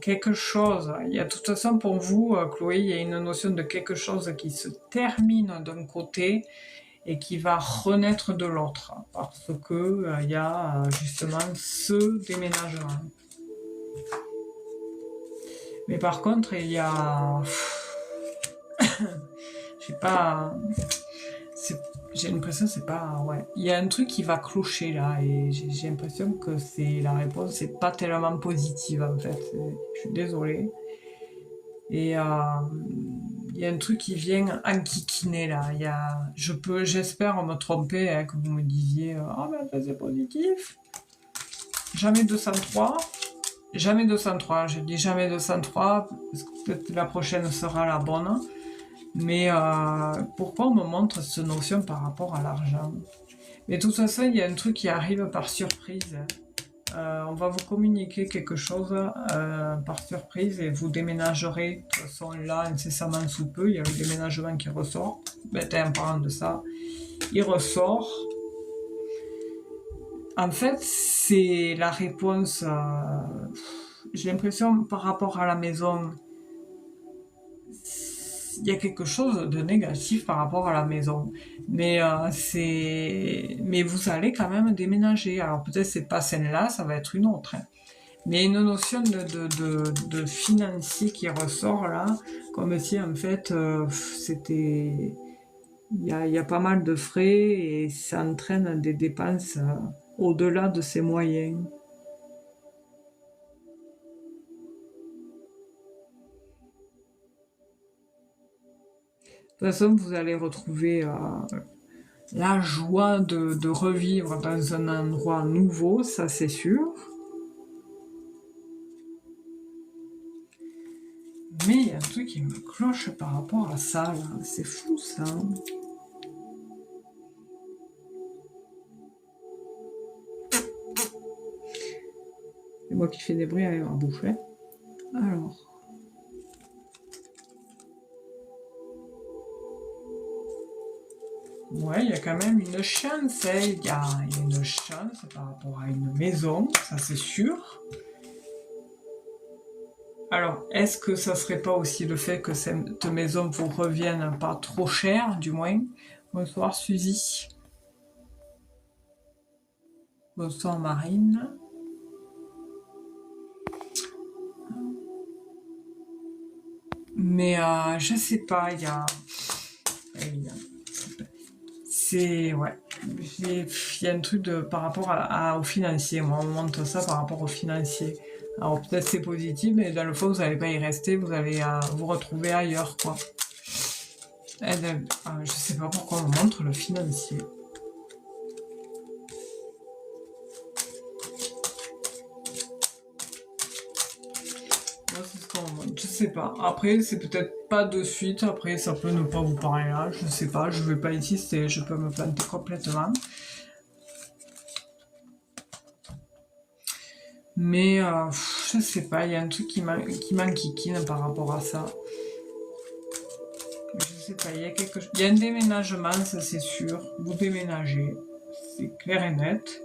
quelque chose. Il y a de toute façon pour vous, Chloé, il y a une notion de quelque chose qui se termine d'un côté et qui va renaître de l'autre. Parce que il y a justement ce déménagement. Mais par contre, il y a... Je sais pas... J'ai l'impression que c'est pas... Ouais. Il y a un truc qui va clocher là et j'ai l'impression que c'est la réponse c'est pas tellement positive en fait. Je suis désolée. Et il y a un truc qui vient enquiquiner là. J'espère me tromper, hein, que vous me disiez ah ben c'est positif. Jamais 203. Jamais 203. Je dis jamais 203 parce que peut-être la prochaine sera la bonne. Mais pourquoi on me montre cette notion par rapport à l'argent? Mais de toute façon, il y a un truc qui arrive par surprise. On va vous communiquer quelque chose par surprise et vous déménagerez. De toute façon, là, incessamment sous peu, il y a le déménagement qui ressort. Ben, t'es en parlant de ça. Il ressort. En fait, c'est la réponse. J'ai l'impression, par rapport à la maison, il y a quelque chose de négatif par rapport à la maison. Mais mais vous allez quand même déménager. Alors peut-être c'est pas celle-là, ça va être une autre. Hein. Mais une notion de financier qui ressort là, comme si en fait c'était... Il y a pas mal de frais et ça entraîne des dépenses au-delà de ses moyens. De toute façon, vous allez retrouver la joie de revivre dans un endroit nouveau, ça c'est sûr. Mais il y a un truc qui me cloche par rapport à ça, là. C'est fou ça. C'est moi qui fais des bruits avec ma bouche. Hein. Alors. Ouais, il y a quand même une chance. Hein. Il y a une chance par rapport à une maison, ça c'est sûr. Alors, est-ce que ça serait pas aussi le fait que cette maison vous revienne pas trop cher, du moins? Bonsoir Suzy. Bonsoir Marine. Mais je sais pas, il y a... C'est... Ouais. Il y a un truc par rapport au financier. Moi, on montre ça par rapport au financier. Alors peut-être c'est positif, mais dans le fond, vous n'allez pas y rester, vous allez vous retrouver ailleurs, quoi. Je sais pas pourquoi on montre le financier. Je sais pas. Après, c'est peut-être pas de suite. Après, ça peut ne pas vous parler là. Je sais pas. Je vais pas insister. Je peux me planter complètement. Mais je sais pas. Il y a un truc qui m'enquiquine par rapport à ça. Je sais pas. Il y a quelque chose. Il y a un déménagement, ça c'est sûr. Vous déménagez. C'est clair et net.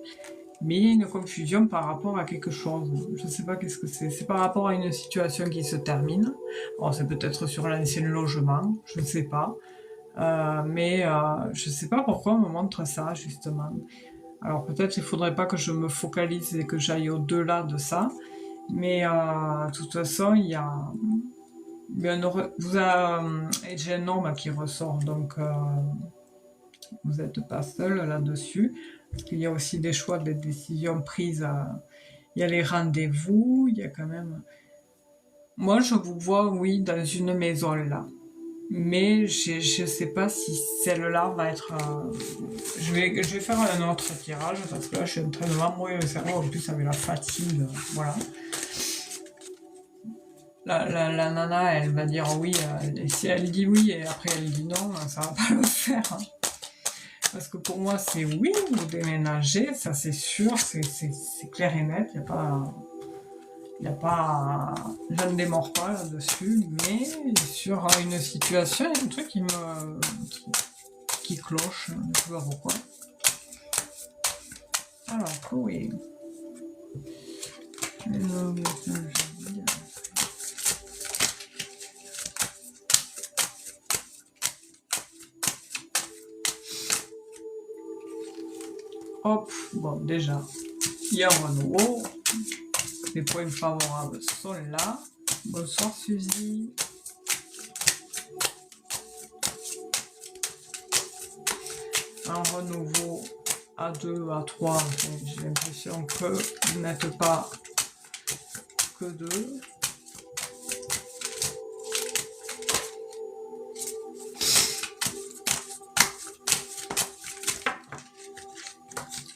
Mais il y a une confusion par rapport à quelque chose. Je ne sais pas qu'est-ce que c'est. C'est par rapport à une situation qui se termine. Alors c'est peut-être sur l'ancien logement, je ne sais pas. Mais je ne sais pas pourquoi on me montre ça, justement. Alors peut-être il ne faudrait pas que je me focalise et que j'aille au-delà de ça. Mais de toute façon, il y a... j'ai un homme qui ressort, donc vous n'êtes pas seul là-dessus. Parce qu'il y a aussi des choix, des décisions prises. Il y a les rendez-vous, il y a quand même... Moi, je vous vois, oui, dans une maison là. mais je sais pas si celle-là va être... je vais faire un autre tirage, parce que là, je suis en train de m'embrouiller le cerveau, en plus avec la fatigue, voilà. La nana, elle va dire oui, et si elle dit oui et après elle dit non, ça va pas le faire, hein. Parce que pour moi, c'est oui, vous déménagez, ça c'est sûr, c'est clair et net, il y a pas, je ne démords pas là-dessus, mais sur une situation, il y a un truc qui cloche, je ne sais pas pourquoi. Alors, Chloé. Hop, bon, déjà, il y a un renouveau. Les points favorables sont là. Bonsoir, Suzy. Un renouveau à 2, à 3. J'ai l'impression que vous n'êtes pas que 2.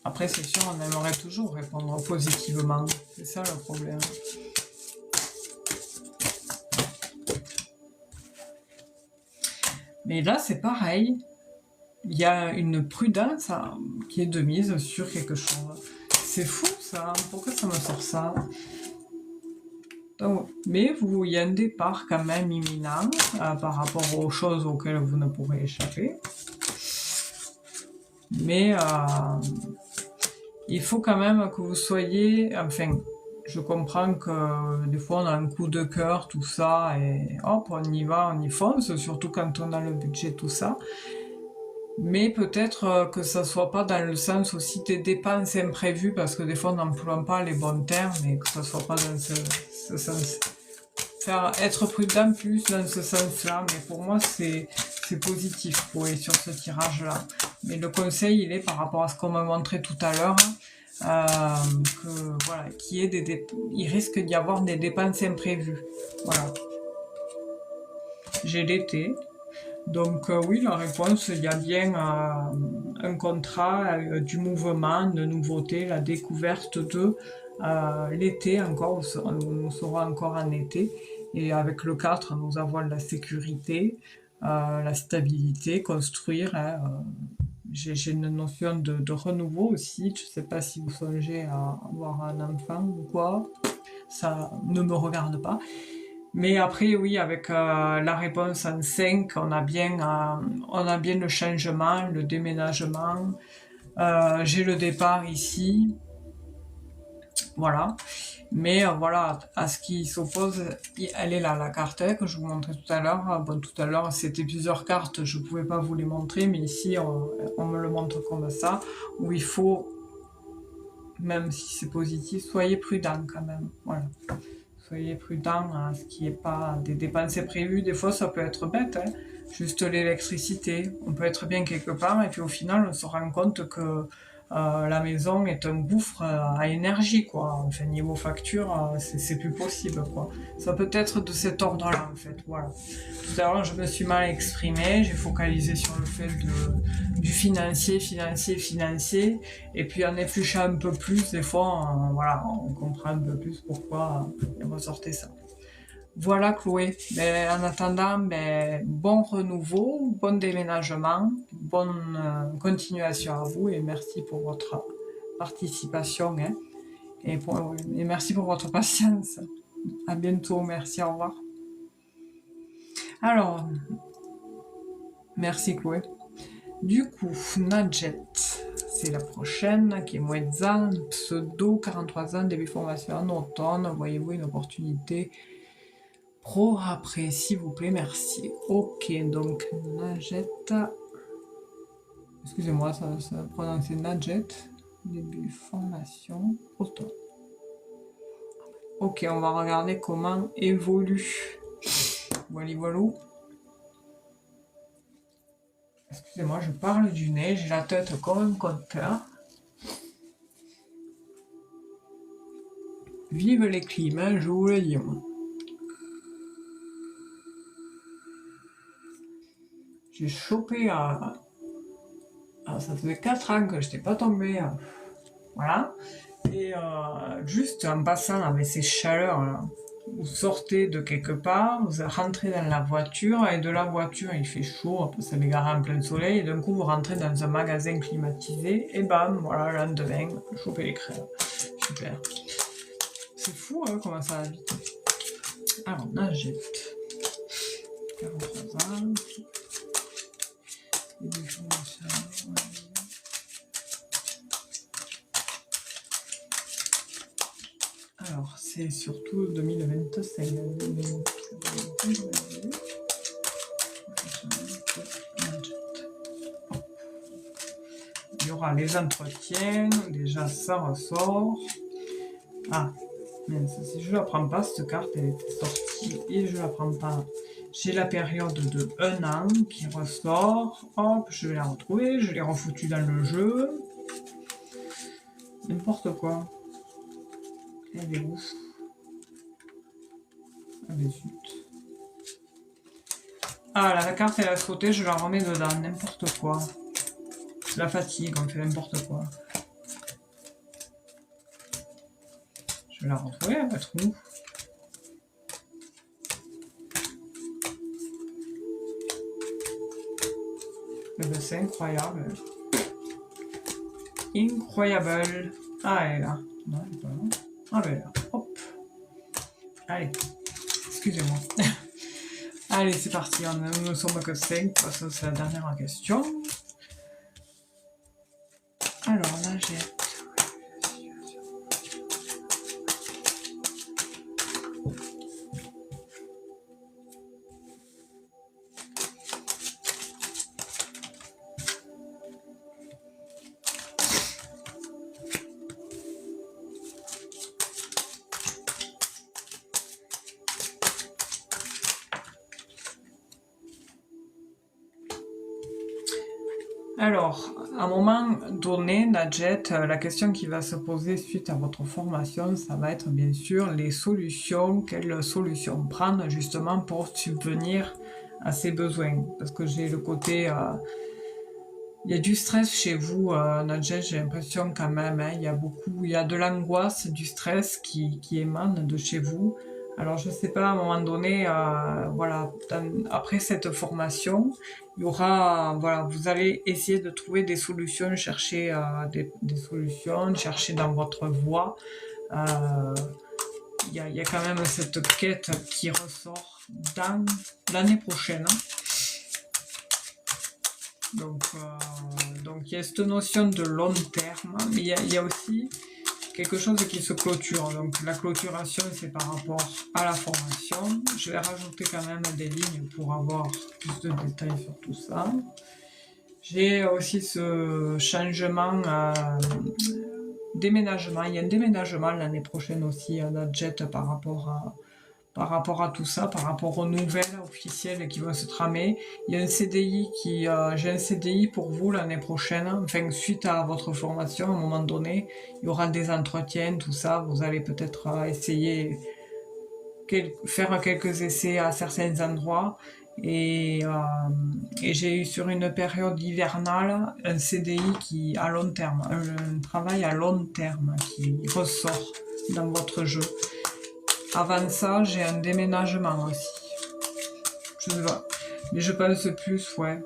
Après, c'est sûr, on aimerait toujours répondre positivement. C'est ça le problème. Mais là, c'est pareil. Il y a une prudence qui est de mise sur quelque chose. C'est fou, ça. Pourquoi ça me sort ça? Donc, mais il y a un départ quand même imminent par rapport aux choses auxquelles vous ne pourrez échapper. Mais il faut quand même que vous soyez... Enfin, je comprends que des fois on a un coup de cœur, tout ça, et hop, on y va, on y fonce, surtout quand on a le budget, tout ça. Mais peut-être que ça soit pas dans le sens aussi des dépenses imprévues, parce que des fois on n'emploie pas les bons termes, et que ça soit pas dans ce sens. Être prudent plus dans ce sens-là, mais pour moi c'est positif pour aller sur ce tirage-là. Mais le conseil, il est par rapport à ce qu'on m'a montré tout à l'heure, que voilà, il risque d'y avoir des dépenses imprévues. Voilà. J'ai l'été. Donc oui, la réponse, il y a bien un contrat, du mouvement, de nouveauté, la découverte de l'été encore, nous serons encore en été. Et avec le 4, nous avons la sécurité, la stabilité, construire. Hein, j'ai une notion de renouveau aussi. Je ne sais pas si vous songez à avoir un enfant ou quoi. Ça ne me regarde pas. Mais après, oui, avec la réponse en 5, on a bien le changement, le déménagement. J'ai le départ ici. Voilà. Mais voilà, à ce qui s'oppose, elle est là, la carte que je vous montrais tout à l'heure. Bon, tout à l'heure, c'était plusieurs cartes, je ne pouvais pas vous les montrer, mais ici, on me le montre comme ça, où il faut, même si c'est positif, soyez prudent quand même. Voilà. Soyez prudent à ce qui n'est pas des dépenses prévues. Des fois, ça peut être bête, hein. Juste l'électricité. On peut être bien quelque part et puis au final, on se rend compte que la maison est un gouffre à énergie, quoi. Enfin, niveau facture, c'est plus possible, quoi. Ça peut être de cet ordre-là, en fait. Voilà. Tout à l'heure, je me suis mal exprimée. J'ai focalisé sur le fait du financier. Et puis, en épluchant un peu plus, des fois, voilà, on comprend un peu plus pourquoi il ressortait ça. Voilà, Chloé. En attendant, bon renouveau, bon déménagement, bonne continuation à vous et merci pour votre participation, hein, et merci pour votre patience. À bientôt, merci, au revoir. Alors, merci Chloé. Du coup, Nadjet, c'est la prochaine, qui est Moëtzan, pseudo, 43 ans, début formation en automne. Voyez-vous une opportunité pro après, s'il vous plaît, merci. Ok, donc Nadjet. Excusez-moi, ça prononcer Nadjet, début formation, automne. Ok, on va regarder comment évolue. Voilà. Excusez-moi, je parle du nez, j'ai la tête comme un compteur. Vive les climats, je vous le dis. j'ai chopé ça faisait 4 ans que je n'étais pas tombée. Voilà. Et juste en passant avec ces chaleurs là, vous sortez de quelque part, vous rentrez dans la voiture, et de la voiture il fait chaud, ça m'est garé en plein soleil, et d'un coup vous rentrez dans un magasin climatisé, et bam, voilà, le lendemain, choper les crèves. Super. C'est fou hein, comment ça va vite. Alors, Nagette. 43 ans. Alors, c'est surtout 2025. Il y aura les entretiens, déjà ça ressort. Ah, mince, si je la prends pas, cette carte, elle était sortie et je la prends pas. J'ai la période de 1 an qui ressort. Hop, je vais la retrouver, je l'ai refoutue dans le jeu. N'importe quoi. Elle est ouf. Ah ben zut. Ah là, la carte elle a sauté, je la remets dedans, n'importe quoi. La fatigue, on fait n'importe quoi. Je vais la retrouver, elle va être où? Eh ben, c'est incroyable. Incroyable. Ah, elle est là. Non, elle est pas là. Ah, ben elle est là. Hop. Allez. Excusez-moi. Allez, c'est parti. Nous ne sommes que 5. Parce que c'est la dernière question. Alors, là, j'ai... Alors, à un moment donné, Nadjet, la question qui va se poser suite à votre formation, ça va être bien sûr les solutions, quelles solutions prendre justement pour subvenir à ses besoins. Parce que j'ai le côté... il y a du stress chez vous, Nadjet, j'ai l'impression quand même, hein, il y a de l'angoisse, du stress qui émane de chez vous. Alors je sais pas, à un moment donné, voilà, après cette formation, il y aura, voilà, vous allez essayer de trouver des solutions, chercher des solutions, chercher dans votre voie. Il y a quand même cette quête qui ressort dans l'année prochaine. Donc il y a cette notion de long terme, mais il y a aussi quelque chose qui se clôture. Donc la clôturation, c'est par rapport à la formation. Je vais rajouter quand même des lignes pour avoir plus de détails sur tout ça. J'ai aussi ce changement, déménagement. Il y a un déménagement l'année prochaine aussi à Nadjet par rapport à tout ça, par rapport aux nouvelles officielles qui vont se tramer. Il y a un CDI j'ai un CDI pour vous l'année prochaine, enfin suite à votre formation, à un moment donné, il y aura des entretiens, tout ça, vous allez peut-être essayer, faire quelques essais à certains endroits, et j'ai eu sur une période hivernale un CDI à long terme, un travail à long terme qui ressort dans votre jeu. Avant ça, j'ai un déménagement aussi. Je sais pas. Mais je pense plus, ouais.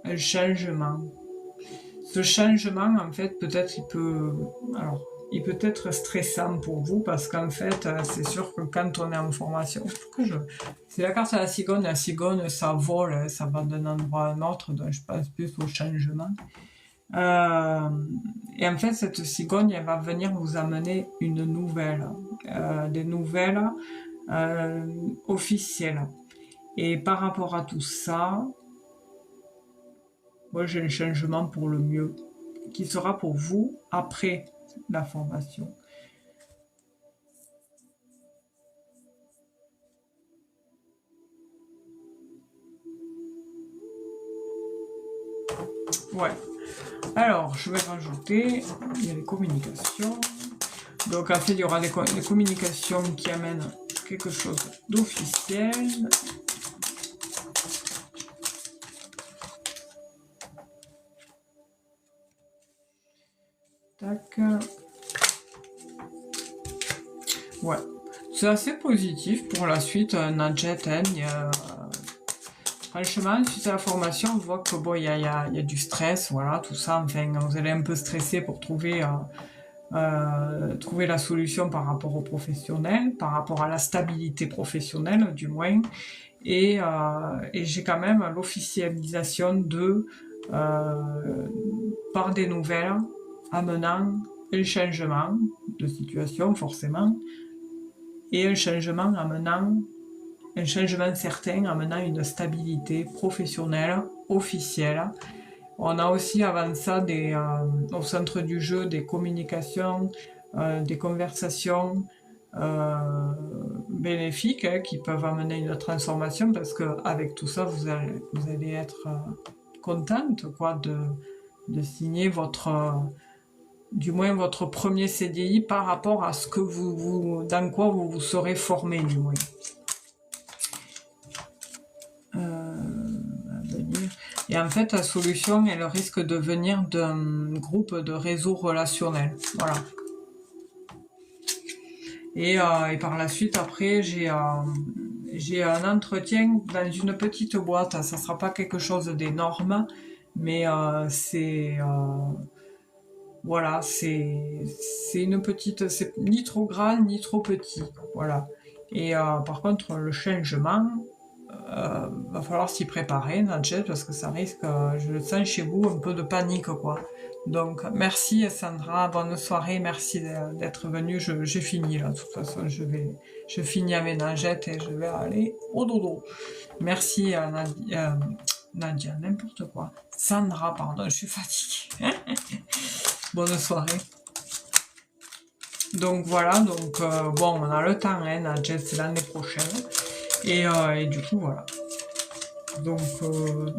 Un changement. Ce changement, en fait, peut-être il peut être stressant pour vous parce qu'en fait, c'est sûr que quand on est en formation, c'est la carte à la cigogne, ça vole, ça va d'un endroit à un autre, donc je pense plus au changement. Et en fait, cette cigogne, elle va venir vous amener une nouvelle, des nouvelles officielles. Et par rapport à tout ça, moi j'ai un changement pour le mieux, qui sera pour vous après la formation. Ouais. Alors, je vais rajouter, il y a les communications. Donc, en fait, il y aura les communications qui amènent quelque chose d'officiel. Tac. Ouais, c'est assez positif pour la suite, Nadjet. Hein, franchement, suite à la formation, on voit que bon, il y a du stress, voilà, tout ça. Enfin, vous allez un peu stresser pour trouver la solution par rapport au professionnel, par rapport à la stabilité professionnelle, du moins. Et j'ai quand même l'officialisation par des nouvelles amenant un changement de situation, forcément, et un changement certain amenant une stabilité professionnelle, officielle. On a aussi avant ça au centre du jeu des communications, des conversations bénéfiques, hein, qui peuvent amener une transformation, parce qu'avec tout ça, vous allez être contente, quoi, de signer du moins votre premier CDI par rapport à ce que dans quoi vous vous serez formé, du moins. Et en fait, la solution, elle risque de venir d'un groupe de réseau relationnel. Voilà. Et par la suite, après, j'ai un entretien dans une petite boîte. Ça sera pas quelque chose d'énorme, mais voilà, c'est une petite, c'est ni trop grand ni trop petit. Voilà. Et par contre, le changement, va falloir s'y préparer, Nadjet, parce que ça risque, je le sens chez vous, un peu de panique, quoi. Donc, merci Sandra, bonne soirée, merci d'être venue. J'ai fini là, de toute façon, je finis avec Nadjet et je vais aller au dodo. Merci Nadia, n'importe quoi. Sandra, pardon, je suis fatiguée. Bonne soirée. Donc voilà, bon, on a le temps, hein, Nadjet, c'est l'année prochaine. Et du coup, voilà. Donc,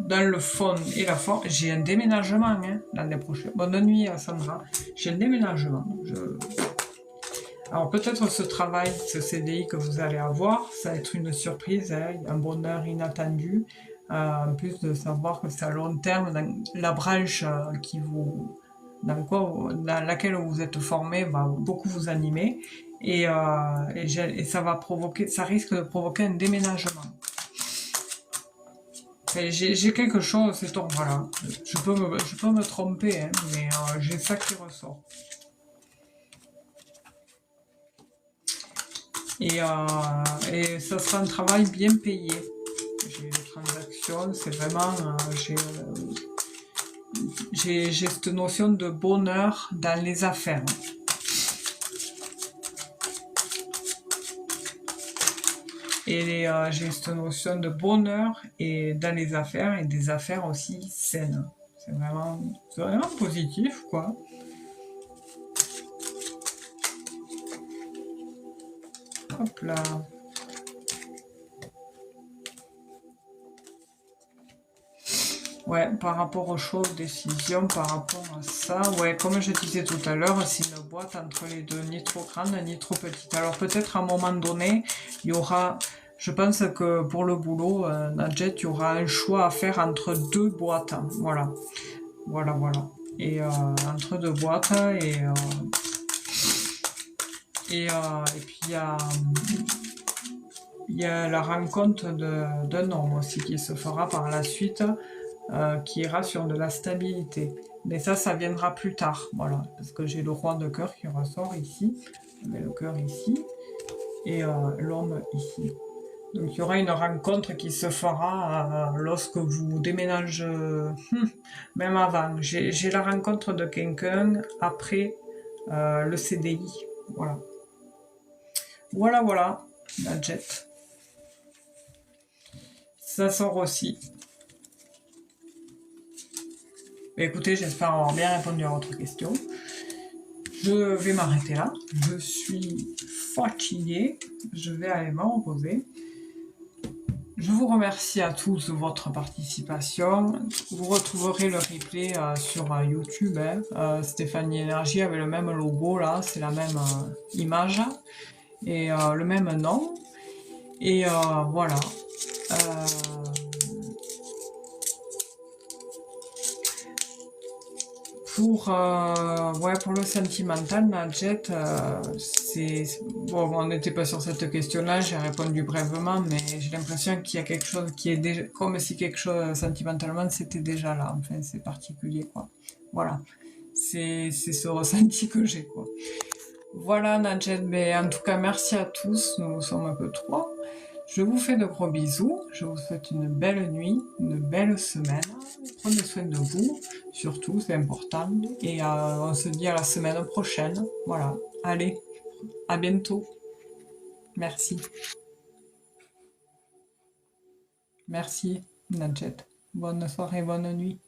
dans le fond et la forme, j'ai un déménagement, hein, l'année prochaine. Bonne nuit à Sandra. J'ai un déménagement. Alors, peut-être ce travail, ce CDI que vous allez avoir, ça va être une surprise, hein, un bonheur inattendu. En plus de savoir que c'est à long terme, dans la branche dans laquelle vous êtes formé va beaucoup vous animer. Et ça risque de provoquer un déménagement. J'ai quelque chose, c'est ton, voilà. Je peux me tromper, hein, mais j'ai ça qui ressort. Et ça sera un travail bien payé. J'ai des transactions, c'est vraiment, j'ai cette notion de bonheur dans les affaires. Et j'ai cette notion de bonheur et dans les affaires, et des affaires aussi saines. C'est vraiment positif, quoi. Hop là. Ouais, par rapport aux choses, décisions, par rapport à ça, ouais, comme je disais tout à l'heure, c'est une boîte entre les deux, ni trop grande, ni trop petite. Alors peut-être à un moment donné, il y aura, je pense que pour le boulot, Nadjet, il y aura un choix à faire entre deux boîtes. Voilà. Voilà. Et entre deux boîtes, et puis il y a la rencontre d'un homme aussi qui se fera par la suite, qui ira sur de la stabilité. Mais ça viendra plus tard, voilà, parce que j'ai le roi de cœur qui ressort ici, mais le cœur ici, et l'homme ici. Donc il y aura une rencontre qui se fera lorsque vous déménagez, même avant. J'ai la rencontre de quelqu'un après le CDI, voilà. Voilà, Nadjet. Ça sort aussi. Mais écoutez, j'espère avoir bien répondu à votre question. Je vais m'arrêter là. Je suis fatiguée. Je vais aller me reposer. Je vous remercie à tous de votre participation. Vous retrouverez le replay sur YouTube. Stéphanie Énergie avec le même logo là, c'est la même image et le même nom. Et voilà. Pour le sentimental, Nadjet, bon, on n'était pas sur cette question-là, j'ai répondu brièvement, mais j'ai l'impression qu'il y a quelque chose qui est déjà, comme si quelque chose sentimentalement c'était déjà là. Enfin, c'est particulier, quoi. Voilà. C'est ce ressenti que j'ai, quoi. Voilà, Nadjet, mais en tout cas, merci à tous. Nous sommes un peu trois. Je vous fais de gros bisous. Je vous souhaite une belle nuit, une belle semaine. Prenez soin de vous, surtout, c'est important. Et on se dit à la semaine prochaine. Voilà. Allez, à bientôt. Merci. Merci, Nadjet. Bonne soirée, bonne nuit.